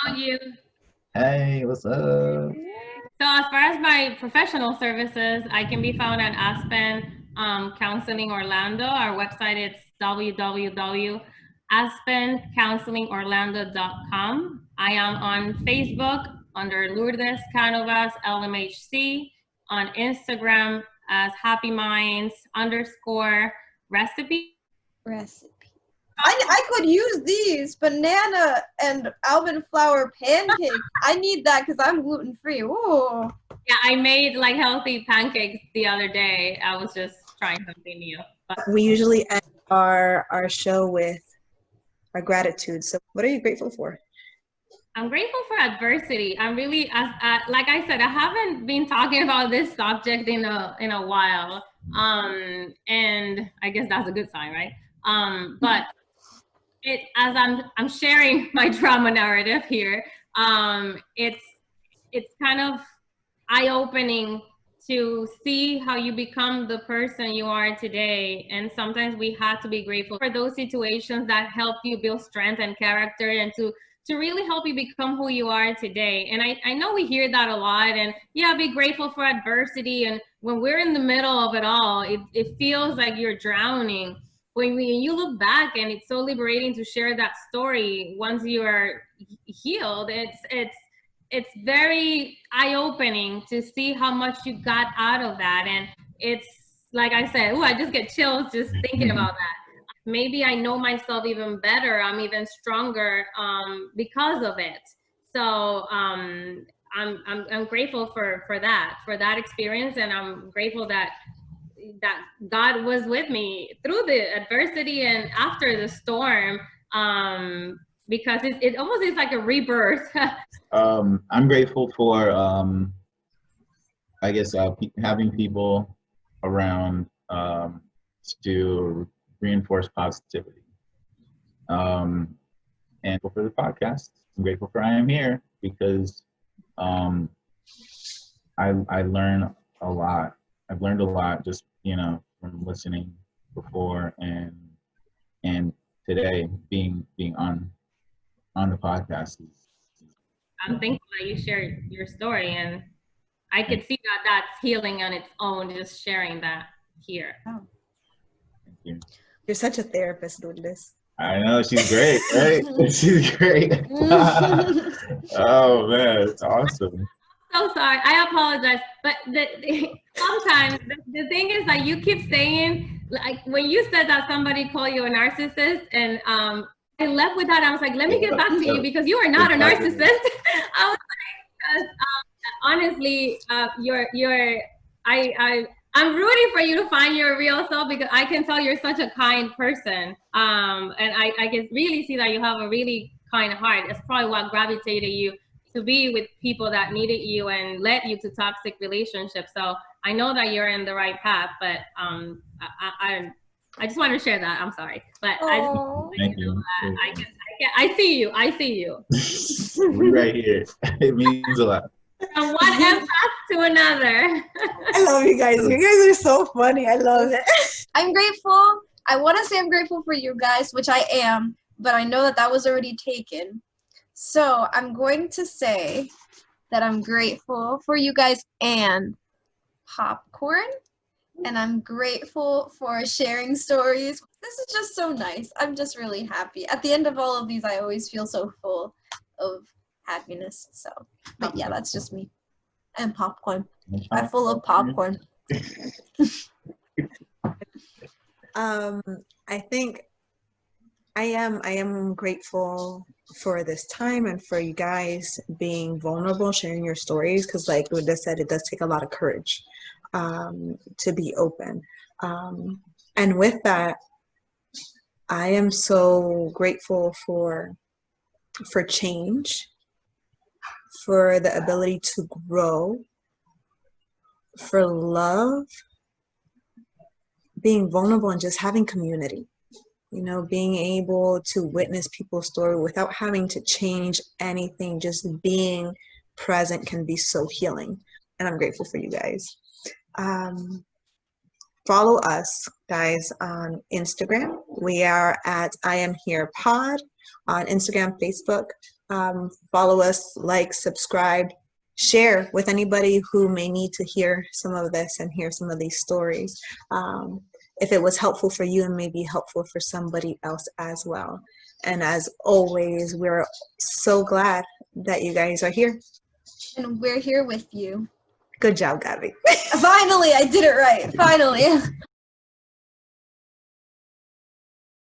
Found you.
Hey, what's up?
So as far as my professional services, I can be found at Aspen Counseling Orlando. Our website is www.aspencounselingorlando.com. I am on Facebook under Lourdes Canovas LMHC, on Instagram as happyminds_recipe.
I could use these banana and almond flour pancakes. I need that because I'm gluten-free. Ooh.
Yeah, I made like healthy pancakes the other day. I was just trying something new. But
We usually end our show with our gratitude. So what are you grateful for?
I'm grateful for adversity. I'm really, like I said, I haven't been talking about this subject in a while, and I guess that's a good sign, right? But as I'm sharing my trauma narrative here, it's kind of eye-opening to see how you become the person you are today. And sometimes we have to be grateful for those situations that help you build strength and character, and to really help you become who you are today. And I know we hear that a lot, and yeah, be grateful for adversity. And when we're in the middle of it all, it feels like you're drowning. When you look back, and it's so liberating to share that story once you are healed, it's very eye-opening to see how much you got out of that. And it's like I said, I just get chills just thinking about that. maybe I know myself even better. I'm even stronger because of it. So I'm grateful for that experience, and I'm grateful that God was with me through the adversity and after the storm, because it almost is like a rebirth.
I'm grateful for I guess having people around to reinforce positivity. And for the podcast, I'm grateful for I Am Here because I learn a lot. I've learned a lot just from listening before and today being on the podcast.
I'm thankful that you shared your story, and I could see that that's healing on its own, just sharing that here.
Oh.
Thank you.
You're such a therapist, Lourdes.
I know, she's great, right? She's great. Oh man, it's awesome.
So sorry, I apologize, but sometimes the thing is like you keep saying, like when you said that somebody called you a narcissist, and I left with that. I was like, let me get back to you because you are not a narcissist. I was like, honestly, I'm rooting for you to find your real self, because I can tell you're such a kind person. And I can really see that you have a really kind heart. That's probably what gravitated you to be with people that needed you and led you to toxic relationships. So I know that you're in the right path, but I just want to share that. I'm sorry, but
Thank you.
I see you. I see you.
We're right here. It means a lot.
From one empath to another.
I love you guys. You guys are so funny. I love it.
I'm grateful. I want to say I'm grateful for you guys, which I am, but I know that was already taken. So I'm going to say that I'm grateful for you guys and popcorn, and I'm grateful for sharing stories. This is just so nice. I'm just really happy. At the end of all of these, I always feel so full of happiness. So, but yeah, that's just me. And popcorn. I'm full of popcorn.
I think I am grateful for this time and for you guys being vulnerable, sharing your stories, because like Lourdes said, it does take a lot of courage to be open. And with that, I am so grateful for change, for the ability to grow, for love, being vulnerable, and just having community. Being able to witness people's story without having to change anything, just being present can be so healing. And I'm grateful for you guys. Follow us, guys, on Instagram. We are at IAmHerePod on Instagram, Facebook. Follow us, like, subscribe, share with anybody who may need to hear some of this and hear some of these stories. If it was helpful for you, and maybe helpful for somebody else as well. And as always, we're so glad that you guys are here.
And we're here with you.
Good job, Gabi.
Finally, I did it right. Finally.